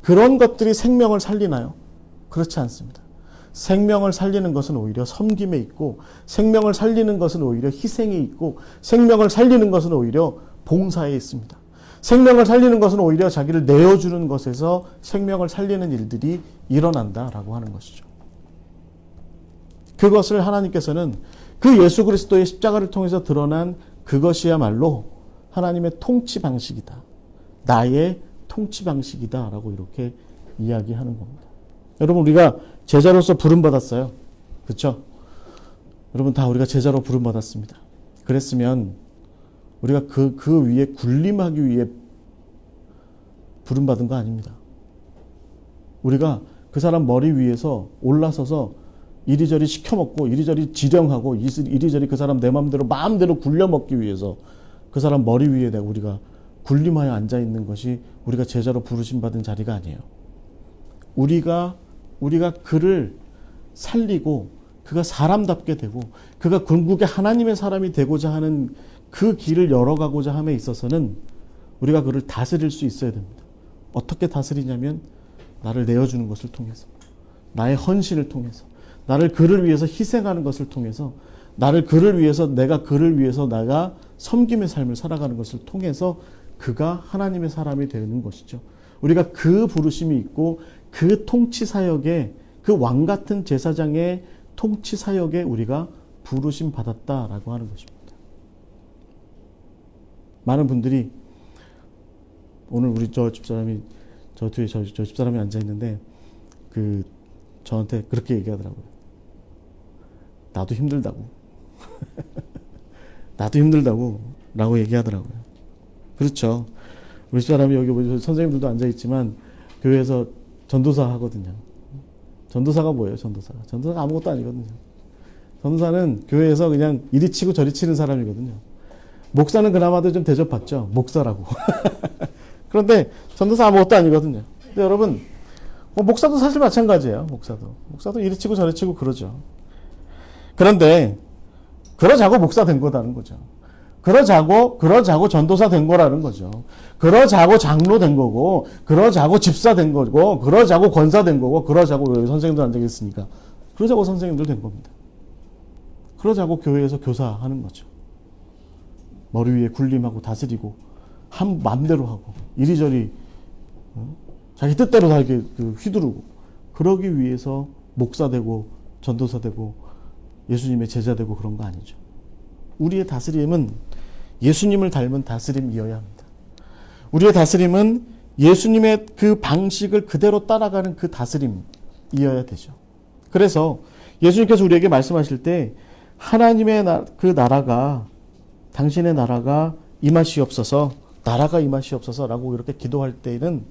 [SPEAKER 1] 그런 것들이 생명을 살리나요? 그렇지 않습니다. 생명을 살리는 것은 오히려 섬김에 있고, 생명을 살리는 것은 오히려 희생에 있고, 생명을 살리는 것은 오히려 봉사에 있습니다. 생명을 살리는 것은 오히려 자기를 내어주는 것에서 생명을 살리는 일들이 일어난다라고 하는 것이죠. 그것을 하나님께서는 그 예수 그리스도의 십자가를 통해서 드러난 그것이야말로 하나님의 통치 방식이다. 나의 통치 방식이다라고 이렇게 이야기하는 겁니다. 여러분, 우리가 제자로서 부름받았어요. 그렇죠? 여러분, 다 우리가 제자로 부름받았습니다. 그랬으면 우리가 그 위에 군림하기 위해 부름받은 거 아닙니다. 우리가 그 사람 머리 위에서 올라서서 이리저리 시켜먹고 이리저리 지령하고 이리저리 그 사람 내 마음대로 굴려먹기 위해서 그 사람 머리 위에 우리가 군림하여 앉아있는 것이 우리가 제자로 부르심받은 자리가 아니에요. 우리가 그를 살리고 그가 사람답게 되고 그가 궁극의 하나님의 사람이 되고자 하는 그 길을 열어가고자 함에 있어서는 우리가 그를 다스릴 수 있어야 됩니다. 어떻게 다스리냐면 나를 내어주는 것을 통해서, 나의 헌신을 통해서, 나를 그를 위해서 희생하는 것을 통해서, 내가 그를 위해서 내가 섬김의 삶을 살아가는 것을 통해서 그가 하나님의 사람이 되는 것이죠. 우리가 그 부르심이 있고 그 통치 사역에, 그 왕 같은 제사장의 통치 사역에 우리가 부르심 받았다라고 하는 것입니다. 많은 분들이 오늘 우리 저 집사람이 저 뒤에 저 집사람이 앉아 있는데 저한테 그렇게 얘기하더라고요. 나도 힘들다고. 나도 힘들다고 라고 얘기하더라고요. 그렇죠. 우리 집사람이 여기 선생님들도 앉아 있지만 교회에서 전도사 하거든요. 전도사가 뭐예요? 전도사가 아무것도 아니거든요. 전도사는 교회에서 그냥 이리 치고 저리 치는 사람이거든요. 목사는 그나마도 좀 대접받죠. 목사라고. 그런데 전도사 아무것도 아니거든요. 근데 여러분, 목사도 사실 마찬가지예요. 목사도 이리 치고 저리 치고 그러죠. 그런데 그러자고 목사 된 거라는 거죠. 그러자고 전도사 된 거라는 거죠. 그러자고 장로 된 거고, 그러자고 집사 된 거고, 그러자고 권사 된 거고, 그러자고 여기 선생님들 앉아 계시니까 그러자고 선생님들 된 겁니다. 그러자고 교회에서 교사하는 거죠. 머리 위에 군림하고 다스리고 맘대로 하고 이리저리 자기 뜻대로 다 이렇게 휘두르고 그러기 위해서 목사 되고 전도사 되고 예수님의 제자 되고 그런 거 아니죠. 우리의 다스림은 예수님을 닮은 다스림이어야 합니다. 우리의 다스림은 예수님의 그 방식을 그대로 따라가는 그 다스림이어야 되죠. 그래서 예수님께서 우리에게 말씀하실 때 하나님의 그 나라가, 당신의 나라가 임하시옵소서, 나라가 임하시옵소서라고 이렇게 기도할 때에는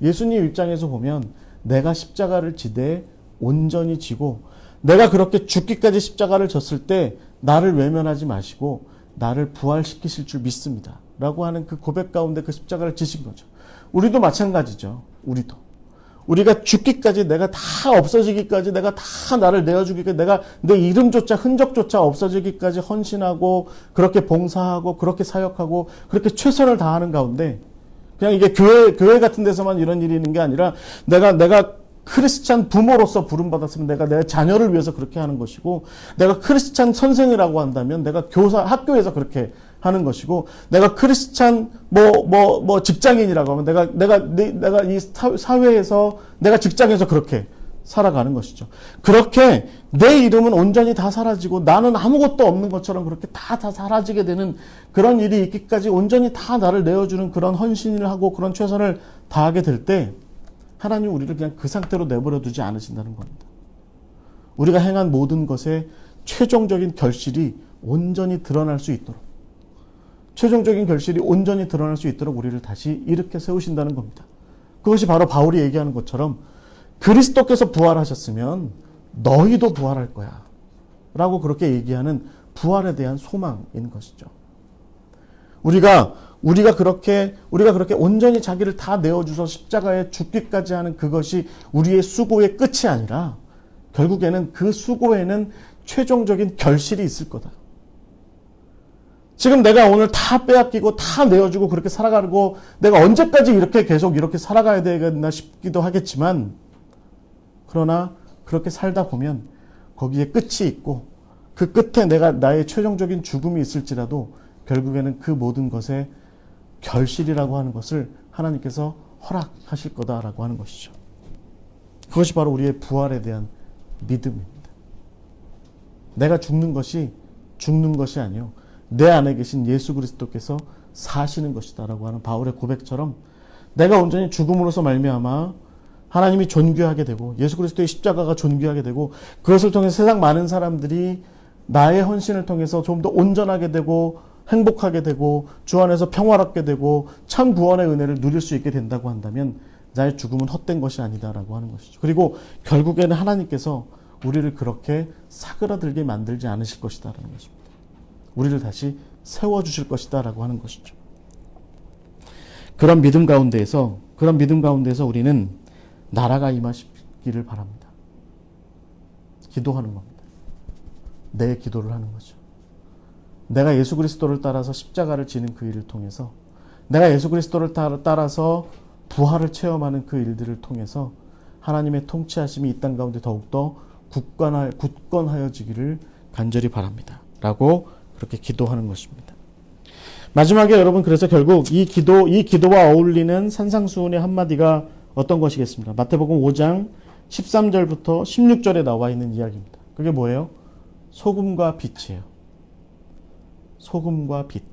[SPEAKER 1] 예수님 입장에서 보면 내가 십자가를 지되 온전히 지고 내가 그렇게 죽기까지 십자가를 졌을 때 나를 외면하지 마시고 나를 부활시키실 줄 믿습니다 라고 하는 그 고백 가운데 그 십자가를 지신 거죠. 우리도 마찬가지죠. 우리가 죽기까지, 내가 다 없어지기까지, 내가 다 나를 내어주기까지, 내가 내 이름조차 흔적조차 없어지기까지 헌신하고 그렇게 봉사하고 그렇게 사역하고 그렇게 최선을 다하는 가운데 그냥 이게 교회 같은 데서만 이런 일이 있는 게 아니라 내가 크리스찬 부모로서 부름받았으면 내가 내 자녀를 위해서 그렇게 하는 것이고, 내가 크리스찬 선생이라고 한다면 내가 학교에서 그렇게 하는 것이고, 내가 크리스찬 직장인이라고 하면 내가 이 사회에서, 내가 직장에서 그렇게 살아가는 것이죠. 그렇게 내 이름은 온전히 다 사라지고 나는 아무것도 없는 것처럼 그렇게 다 사라지게 되는 그런 일이 있기까지 온전히 다 나를 내어주는 그런 헌신을 하고 그런 최선을 다하게 될 때 하나님 우리를 그냥 그 상태로 내버려 두지 않으신다는 겁니다. 우리가 행한 모든 것의 최종적인 결실이 온전히 드러날 수 있도록, 우리를 다시 일으켜 세우신다는 겁니다. 그것이 바로 바울이 얘기하는 것처럼 그리스도께서 부활하셨으면 너희도 부활할 거야 라고 그렇게 얘기하는 부활에 대한 소망인 것이죠. 우리가 그렇게 온전히 자기를 다 내어주서 십자가에 죽기까지 하는 그것이 우리의 수고의 끝이 아니라 결국에는 그 수고에는 최종적인 결실이 있을 거다. 지금 내가 오늘 다 빼앗기고 다 내어주고 그렇게 살아가고 내가 언제까지 계속 이렇게 살아가야 되겠나 싶기도 하겠지만, 그러나 그렇게 살다 보면 거기에 끝이 있고 그 끝에 나의 최종적인 죽음이 있을지라도 결국에는 그 모든 것의 결실이라고 하는 것을 하나님께서 허락하실 거다라고 하는 것이죠. 그것이 바로 우리의 부활에 대한 믿음입니다. 내가 죽는 것이 아니요, 내 안에 계신 예수 그리스도께서 사시는 것이다라고 하는 바울의 고백처럼 내가 온전히 죽음으로서 말미암아 하나님이 존귀하게 되고 예수 그리스도의 십자가가 존귀하게 되고 그것을 통해서 세상 많은 사람들이 나의 헌신을 통해서 좀 더 온전하게 되고 행복하게 되고 주 안에서 평화롭게 되고 참 구원의 은혜를 누릴 수 있게 된다고 한다면 나의 죽음은 헛된 것이 아니다라고 하는 것이죠. 그리고 결국에는 하나님께서 우리를 그렇게 사그라들게 만들지 않으실 것이다라는 것입니다. 우리를 다시 세워주실 것이다라고 하는 것이죠. 그런 믿음 가운데에서 우리는 나라가 임하시기를 바랍니다. 기도하는 겁니다. 내 기도를 하는 거죠. 내가 예수 그리스도를 따라서 십자가를 지는 그 일을 통해서 내가 예수 그리스도를 따라서 부활을 체험하는 그 일들을 통해서 하나님의 통치하심이 이 땅 가운데 더욱더 굳건하여지기를 간절히 바랍니다. 라고 그렇게 기도하는 것입니다. 마지막에 여러분 그래서 결국 이 기도와 어울리는 산상수훈의 한마디가 어떤 것이겠습니까? 마태복음 5장 13절부터 16절에 나와 있는 이야기입니다. 그게 뭐예요? 소금과 빛이에요. 소금과 빛.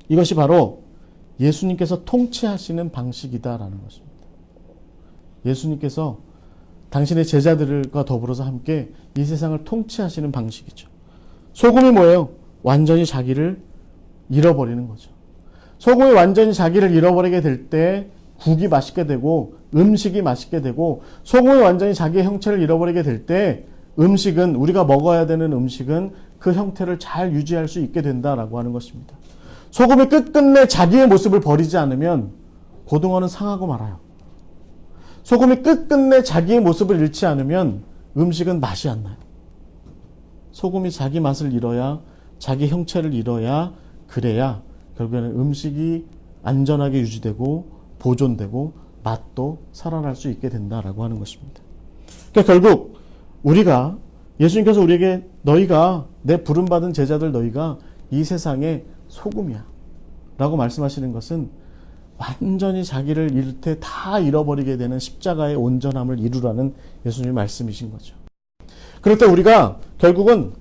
[SPEAKER 1] 이것이 바로 예수님께서 통치하시는 방식이다라는 것입니다. 예수님께서 당신의 제자들과 더불어서 함께 이 세상을 통치하시는 방식이죠. 소금이 뭐예요? 완전히 자기를 잃어버리는 거죠. 소금이 완전히 자기를 잃어버리게 될 때 국이 맛있게 되고 음식이 맛있게 되고 소금이 완전히 자기의 형체를 잃어버리게 될 때 음식은 우리가 먹어야 되는 음식은 그 형태를 잘 유지할 수 있게 된다라고 하는 것입니다. 소금이 끝끝내 자기의 모습을 버리지 않으면 고등어는 상하고 말아요. 소금이 끝끝내 자기의 모습을 잃지 않으면 음식은 맛이 안 나요. 소금이 자기 맛을 잃어야 자기 형체를 잃어야 그래야 결국에는 음식이 안전하게 유지되고 보존되고 맛도 살아날 수 있게 된다라고 하는 것입니다. 그러니까 결국 우리가 예수님께서 우리에게 너희가 내 부름받은 제자들 너희가 이 세상의 소금이야 라고 말씀하시는 것은 완전히 자기를 잃을 때 다 잃어버리게 되는 십자가의 온전함을 이루라는 예수님의 말씀이신 거죠. 그럴 때 우리가 결국은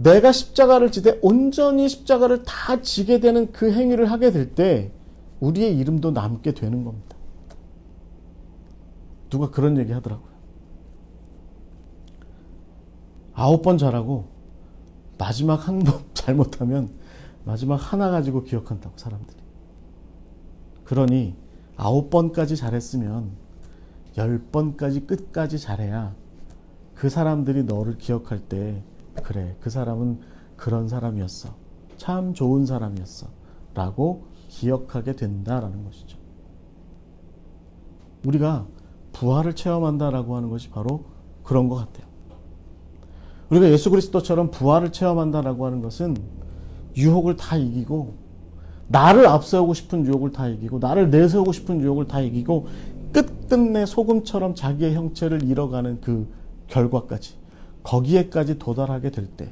[SPEAKER 1] 내가 십자가를 지되 온전히 십자가를 다 지게 되는 그 행위를 하게 될 때 우리의 이름도 남게 되는 겁니다. 누가 그런 얘기 하더라고요. 9번 잘하고 마지막 한 번 잘못하면 마지막 하나 가지고 기억한다고 사람들이. 그러니 9번까지 잘했으면 10번까지 끝까지 잘해야 그 사람들이 너를 기억할 때 그래 그 사람은 그런 사람이었어. 참 좋은 사람이었어. 라고 기억하게 된다라는 것이죠. 우리가 부활을 체험한다라고 하는 것이 바로 그런 것 같아요. 우리가 예수 그리스도처럼 부활을 체험한다라고 하는 것은 유혹을 다 이기고 나를 앞세우고 싶은 유혹을 다 이기고 나를 내세우고 싶은 유혹을 다 이기고 끝끝내 소금처럼 자기의 형체를 잃어가는 그 결과까지 거기에까지 도달하게 될 때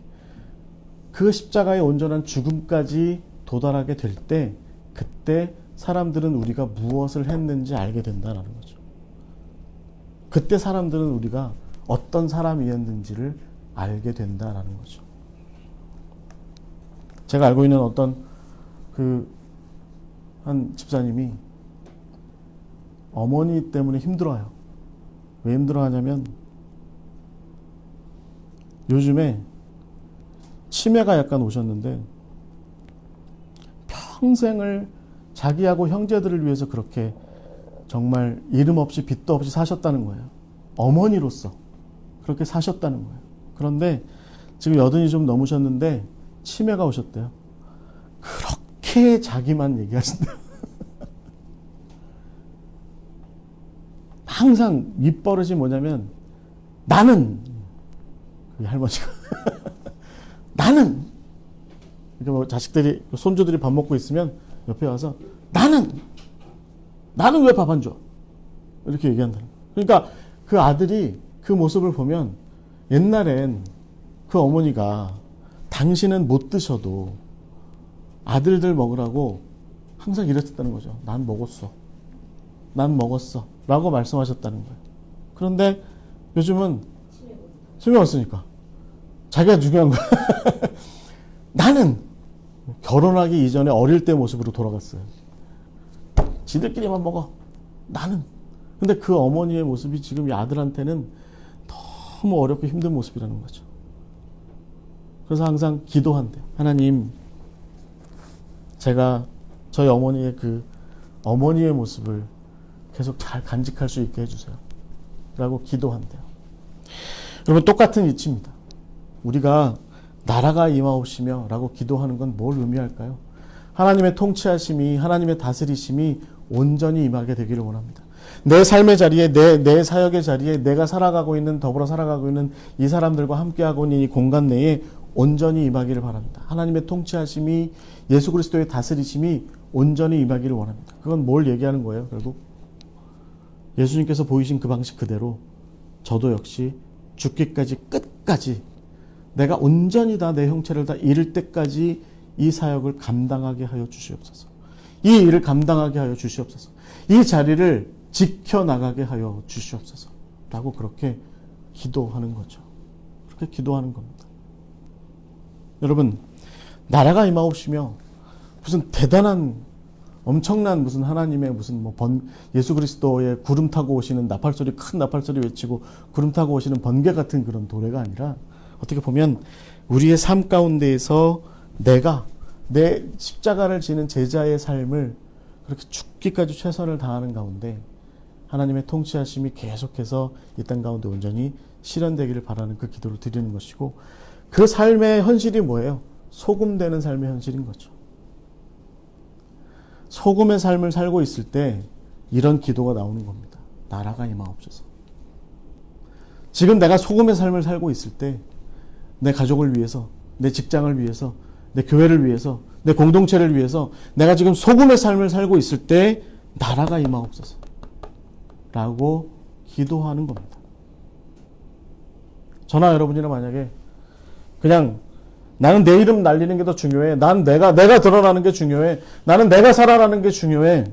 [SPEAKER 1] 그 십자가의 온전한 죽음까지 도달하게 될 때 그때 사람들은 우리가 무엇을 했는지 알게 된다는 거죠. 그때 사람들은 우리가 어떤 사람이었는지를 알게 된다는 거죠. 제가 알고 있는 어떤 한 집사님이 어머니 때문에 힘들어요. 왜 힘들어하냐면 요즘에 치매가 약간 오셨는데 평생을 자기하고 형제들을 위해서 그렇게 정말 이름 없이 빚도 없이 사셨다는 거예요. 어머니로서 그렇게 사셨다는 거예요. 그런데 지금 80이 좀 넘으셨는데 치매가 오셨대요. 그렇게 자기만 얘기하신대요. 항상 입버릇이 뭐냐면 나는 그 할머니가 나는 그러니까 뭐 자식들이 손주들이 밥 먹고 있으면 옆에 와서 나는 왜 밥 안 줘? 이렇게 얘기한다. 그러니까 그 아들이 그 모습을 보면 옛날엔 그 어머니가 당신은 못 드셔도 아들들 먹으라고 항상 이랬었다는 거죠. 난 먹었어. 라고 말씀하셨다는 거예요. 그런데 요즘은 치매 왔으니까 자기가 중요한 거야. 나는 결혼하기 이전에 어릴 때 모습으로 돌아갔어요. 지들끼리만 먹어. 나는. 근데 그 어머니의 모습이 지금 이 아들한테는 너무 어렵고 힘든 모습이라는 거죠. 그래서 항상 기도한대요. 하나님, 제가 저희 어머니의 그 어머니의 모습을 계속 잘 간직할 수 있게 해주세요. 라고 기도한대요. 여러분, 똑같은 이치입니다. 우리가 나라가 임하옵시며 라고 기도하는 건 뭘 의미할까요? 하나님의 통치하심이, 하나님의 다스리심이 온전히 임하게 되기를 원합니다. 내 삶의 자리에, 내 사역의 자리에 내가 살아가고 있는, 더불어 살아가고 있는 이 사람들과 함께하고 있는 이 공간 내에 온전히 임하기를 바랍니다. 하나님의 통치하심이, 예수 그리스도의 다스리심이 온전히 임하기를 원합니다. 그건 뭘 얘기하는 거예요? 결국 예수님께서 보이신 그 방식 그대로 저도 역시 죽기까지, 끝까지 내가 온전히 다 내 형체를 다 잃을 때까지 이 사역을 감당하게 하여 주시옵소서. 이 일을 감당하게 하여 주시옵소서. 이 자리를 지켜나가게 하여 주시옵소서. 라고 그렇게 기도하는 거죠. 그렇게 기도하는 겁니다. 여러분, 나라가 임하옵시며 무슨 대단한 엄청난 무슨 하나님의 무슨 예수 그리스도의 구름 타고 오시는 나팔소리, 큰 나팔소리 외치고 구름 타고 오시는 번개 같은 그런 도래가 아니라, 어떻게 보면 우리의 삶 가운데에서 내가 내 십자가를 지는 제자의 삶을 그렇게 죽기까지 최선을 다하는 가운데 하나님의 통치하심이 계속해서 이 땅 가운데 온전히 실현되기를 바라는 그 기도를 드리는 것이고, 그 삶의 현실이 뭐예요? 소금되는 삶의 현실인 거죠. 소금의 삶을 살고 있을 때 이런 기도가 나오는 겁니다. 나라가 임하옵소서. 지금 내가 소금의 삶을 살고 있을 때 내 가족을 위해서, 내 직장을 위해서, 내 교회를 위해서, 내 공동체를 위해서 내가 지금 소금의 삶을 살고 있을 때 나라가 임하옵소서 라고 기도하는 겁니다. 저나 여러분이나 만약에 그냥 나는 내 이름 날리는 게 더 중요해, 난 내가 드러나는 게 중요해, 나는 내가 살아나는 게 중요해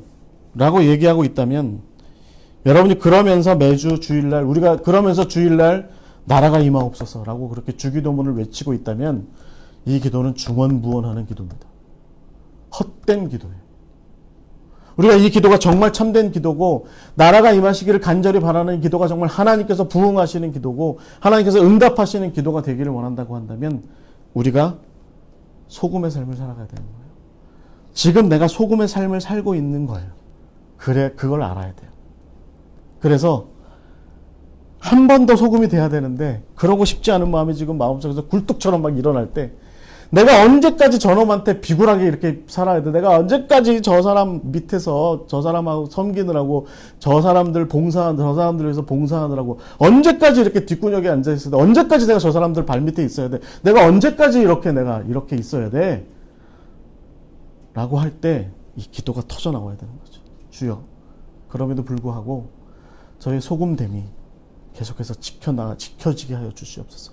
[SPEAKER 1] 라고 얘기하고 있다면, 여러분이 그러면서 매주 주일날, 우리가 그러면서 주일날 나라가 임하옵소서 라고 그렇게 주기도문을 외치고 있다면 이 기도는 중언부언하는 기도입니다. 헛된 기도예요. 우리가 이 기도가 정말 참된 기도고, 나라가 임하시기를 간절히 바라는 기도가 정말 하나님께서 부응하시는 기도고 하나님께서 응답하시는 기도가 되기를 원한다고 한다면 우리가 소금의 삶을 살아가야 되는 거예요. 지금 내가 소금의 삶을 살고 있는 거예요. 그래, 그걸 알아야 돼요. 그래서 한 번 더 소금이 돼야 되는데 그러고 싶지 않은 마음이 지금 마음속에서 굴뚝처럼 막 일어날 때, 내가 언제까지 저놈한테 비굴하게 이렇게 살아야 돼? 내가 언제까지 저 사람 밑에서 저 사람하고 섬기느라고, 저 사람들 위해서 봉사하느라고 언제까지 이렇게 뒷구녕에 앉아 있어야 돼? 언제까지 내가 저 사람들 발밑에 있어야 돼? 내가 언제까지 내가 이렇게 있어야 돼? 라고 할 때 이 기도가 터져 나와야 되는 거죠. 주여, 그럼에도 불구하고 저의 소금됨이 계속해서 지켜지게 하여 주시옵소서.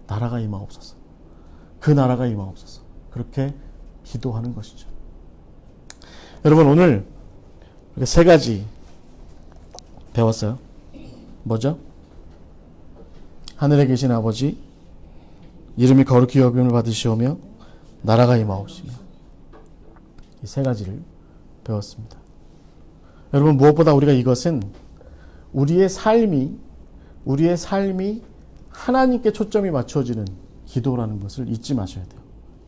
[SPEAKER 1] 나라가 임하옵소서. 그 나라가 임하옵소서. 그렇게 기도하는 것이죠. 여러분, 오늘 이렇게 세 가지 배웠어요. 뭐죠? 하늘에 계신 아버지, 이름이 거룩히 여김을 받으시오며 나라가 임하옵시며, 이 세 가지를 배웠습니다. 여러분, 무엇보다 우리가 이것은 우리의 삶이 하나님께 초점이 맞춰지는 기도라는 것을 잊지 마셔야 돼요.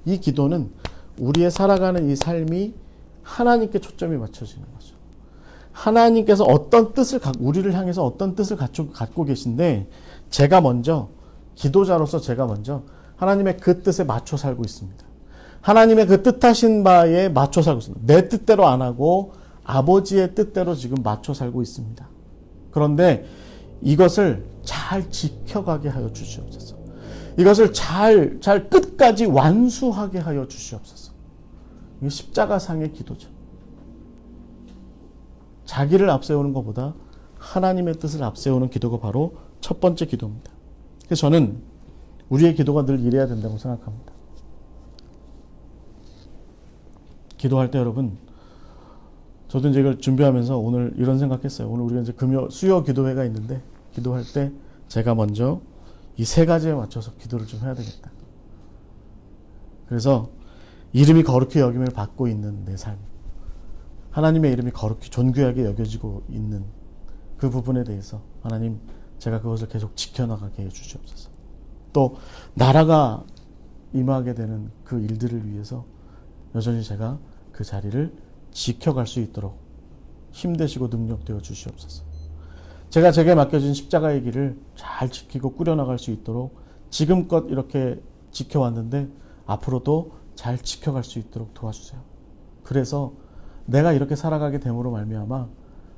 [SPEAKER 1] 이 기도는 우리의 살아가는 이 삶이 하나님께 초점이 맞춰지는 거죠. 하나님께서 어떤 뜻을, 우리를 향해서 어떤 뜻을 갖고 계신데, 기도자로서 제가 먼저 하나님의 그 뜻에 맞춰 살고 있습니다. 하나님의 그 뜻하신 바에 맞춰 살고 있습니다. 내 뜻대로 안 하고 아버지의 뜻대로 지금 맞춰 살고 있습니다. 그런데 이것을 잘 지켜가게 하여 주시옵소서. 이것을 잘 끝까지 완수하게 하여 주시옵소서. 이게 십자가상의 기도죠. 자기를 앞세우는 것보다 하나님의 뜻을 앞세우는 기도가 바로 첫 번째 기도입니다. 그래서 저는 우리의 기도가 늘 이래야 된다고 생각합니다. 기도할 때 여러분, 저도 이제 이걸 준비하면서 오늘 이런 생각했어요. 오늘 우리가 이제 수요 기도회가 있는데, 기도할 때 제가 먼저 이 세 가지에 맞춰서 기도를 좀 해야 되겠다. 그래서 이름이 거룩히 여김을 받고 있는 내 삶, 하나님의 이름이 거룩히 존귀하게 여겨지고 있는 그 부분에 대해서 하나님, 제가 그것을 계속 지켜나가게 해주시옵소서. 또 나라가 임하게 되는 그 일들을 위해서 여전히 제가 그 자리를 지켜갈 수 있도록 힘되시고 능력되어 주시옵소서. 제가 제게 맡겨진 십자가의 길을 잘 지키고 꾸려나갈 수 있도록 지금껏 이렇게 지켜왔는데 앞으로도 잘 지켜갈 수 있도록 도와주세요. 그래서 내가 이렇게 살아가게 됨으로 말미암아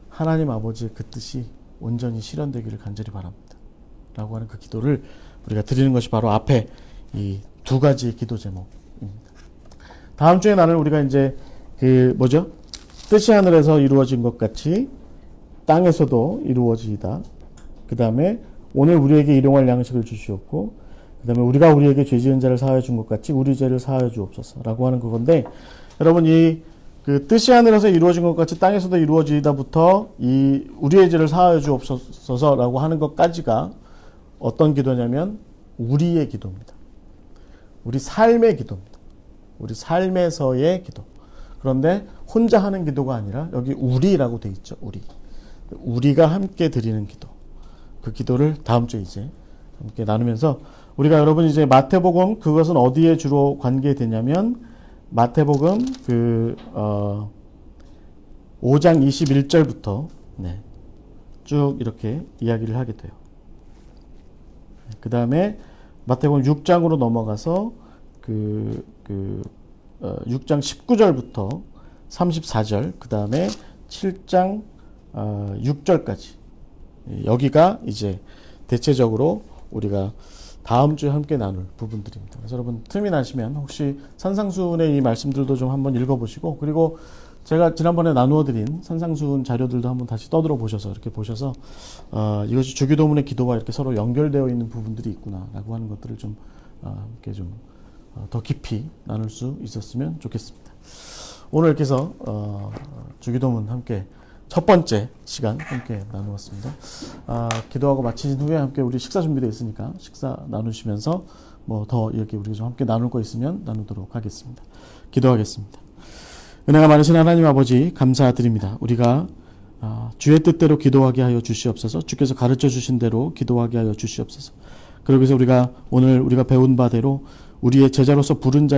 [SPEAKER 1] 하나님 아버지의 그 뜻이 온전히 실현되기를 간절히 바랍니다. 라고 하는 그 기도를 우리가 드리는 것이 바로 앞에 이 두 가지 기도 제목입니다. 다음 주에 나는 우리가 이제 뜻이 하늘에서 이루어진 것 같이 땅에서도 이루어지이다. 그 다음에 오늘 우리에게 일용할 양식을 주시옵고, 그 다음에 우리가 우리에게 죄 지은 자를 사하여 준 것 같이 우리 죄를 사하여 주옵소서. 라고 하는 그건데, 여러분 그 뜻이 하늘에서 이루어진 것 같이 땅에서도 이루어지이다부터 이 우리의 죄를 사하여 주옵소서라고 하는 것까지가 어떤 기도냐면 우리의 기도입니다. 우리 삶의 기도입니다. 우리 삶에서의 기도. 그런데 혼자 하는 기도가 아니라 여기 우리라고 돼 있죠. 우리가 함께 드리는 기도. 그 기도를 다음 주에 이제 함께 나누면서 우리가 여러분 이제 마태복음 그것은 어디에 주로 관계되냐면 마태복음 5장 21절부터 쭉 이렇게 이야기를 하게 돼요. 그 다음에 마태복음 6장으로 넘어가서 6장 19절부터 34절, 그 다음에 7장 6절까지 여기가 이제 대체적으로 우리가 다음 주에 함께 나눌 부분들입니다. 그래서 여러분 틈이 나시면 혹시 산상수훈의 이 말씀들도 좀 한번 읽어보시고, 그리고 제가 지난번에 나누어드린 산상수훈 자료들도 한번 다시 떠들어 보셔서 이렇게 보셔서 이것이 주기도문의 기도와 이렇게 서로 연결되어 있는 부분들이 있구나라고 하는 것들을 좀 이렇게 좀 더 깊이 나눌 수 있었으면 좋겠습니다. 오늘 이렇게 해서 주기도문 함께 첫 번째 시간 함께 나누었습니다. 기도하고 마치신 후에 함께 우리 식사 준비되어 있으니까 식사 나누시면서 뭐 더 이렇게 우리 좀 함께 나눌 거 있으면 나누도록 하겠습니다. 기도하겠습니다. 은혜가 많으신 하나님 아버지 감사드립니다. 우리가 주의 뜻대로 기도하게 하여 주시옵소서. 주께서 가르쳐 주신 대로 기도하게 하여 주시옵소서. 그러기 위해서 오늘 우리가 배운 바대로 우리의 제자로서 부르신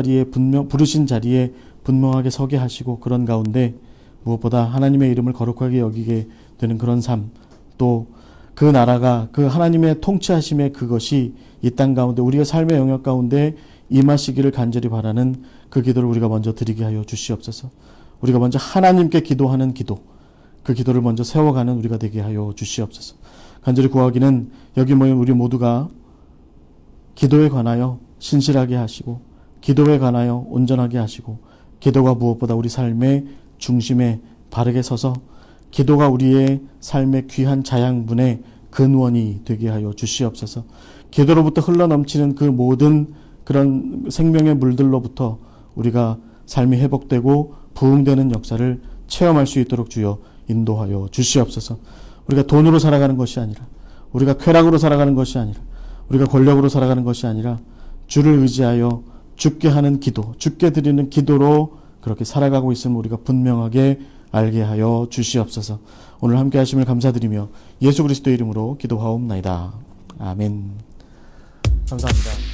[SPEAKER 1] 자리에 분명하게 서게 하시고, 그런 가운데 무엇보다 하나님의 이름을 거룩하게 여기게 되는 그런 삶, 또 그 나라가 그 하나님의 통치하심의 그것이 이 땅 가운데 우리의 삶의 영역 가운데 임하시기를 간절히 바라는 그 기도를 우리가 먼저 드리게 하여 주시옵소서. 우리가 먼저 하나님께 기도하는 기도, 그 기도를 먼저 세워가는 우리가 되게 하여 주시옵소서. 간절히 구하기는 여기 모인 우리 모두가 기도에 관하여 신실하게 하시고, 기도에 관하여 온전하게 하시고, 기도가 무엇보다 우리 삶의 중심에 바르게 서서 기도가 우리의 삶의 귀한 자양분의 근원이 되게 하여 주시옵소서. 기도로부터 흘러넘치는 그 모든 그런 생명의 물들로부터 우리가 삶이 회복되고 부흥되는 역사를 체험할 수 있도록 주여 인도하여 주시옵소서. 우리가 돈으로 살아가는 것이 아니라, 우리가 쾌락으로 살아가는 것이 아니라, 우리가 권력으로 살아가는 것이 아니라 주를 의지하여 주께 하는 기도, 주께 드리는 기도로 그렇게 살아가고 있음을 우리가 분명하게 알게 하여 주시옵소서. 오늘 함께 하심을 감사드리며 예수 그리스도의 이름으로 기도하옵나이다. 아멘. 감사합니다.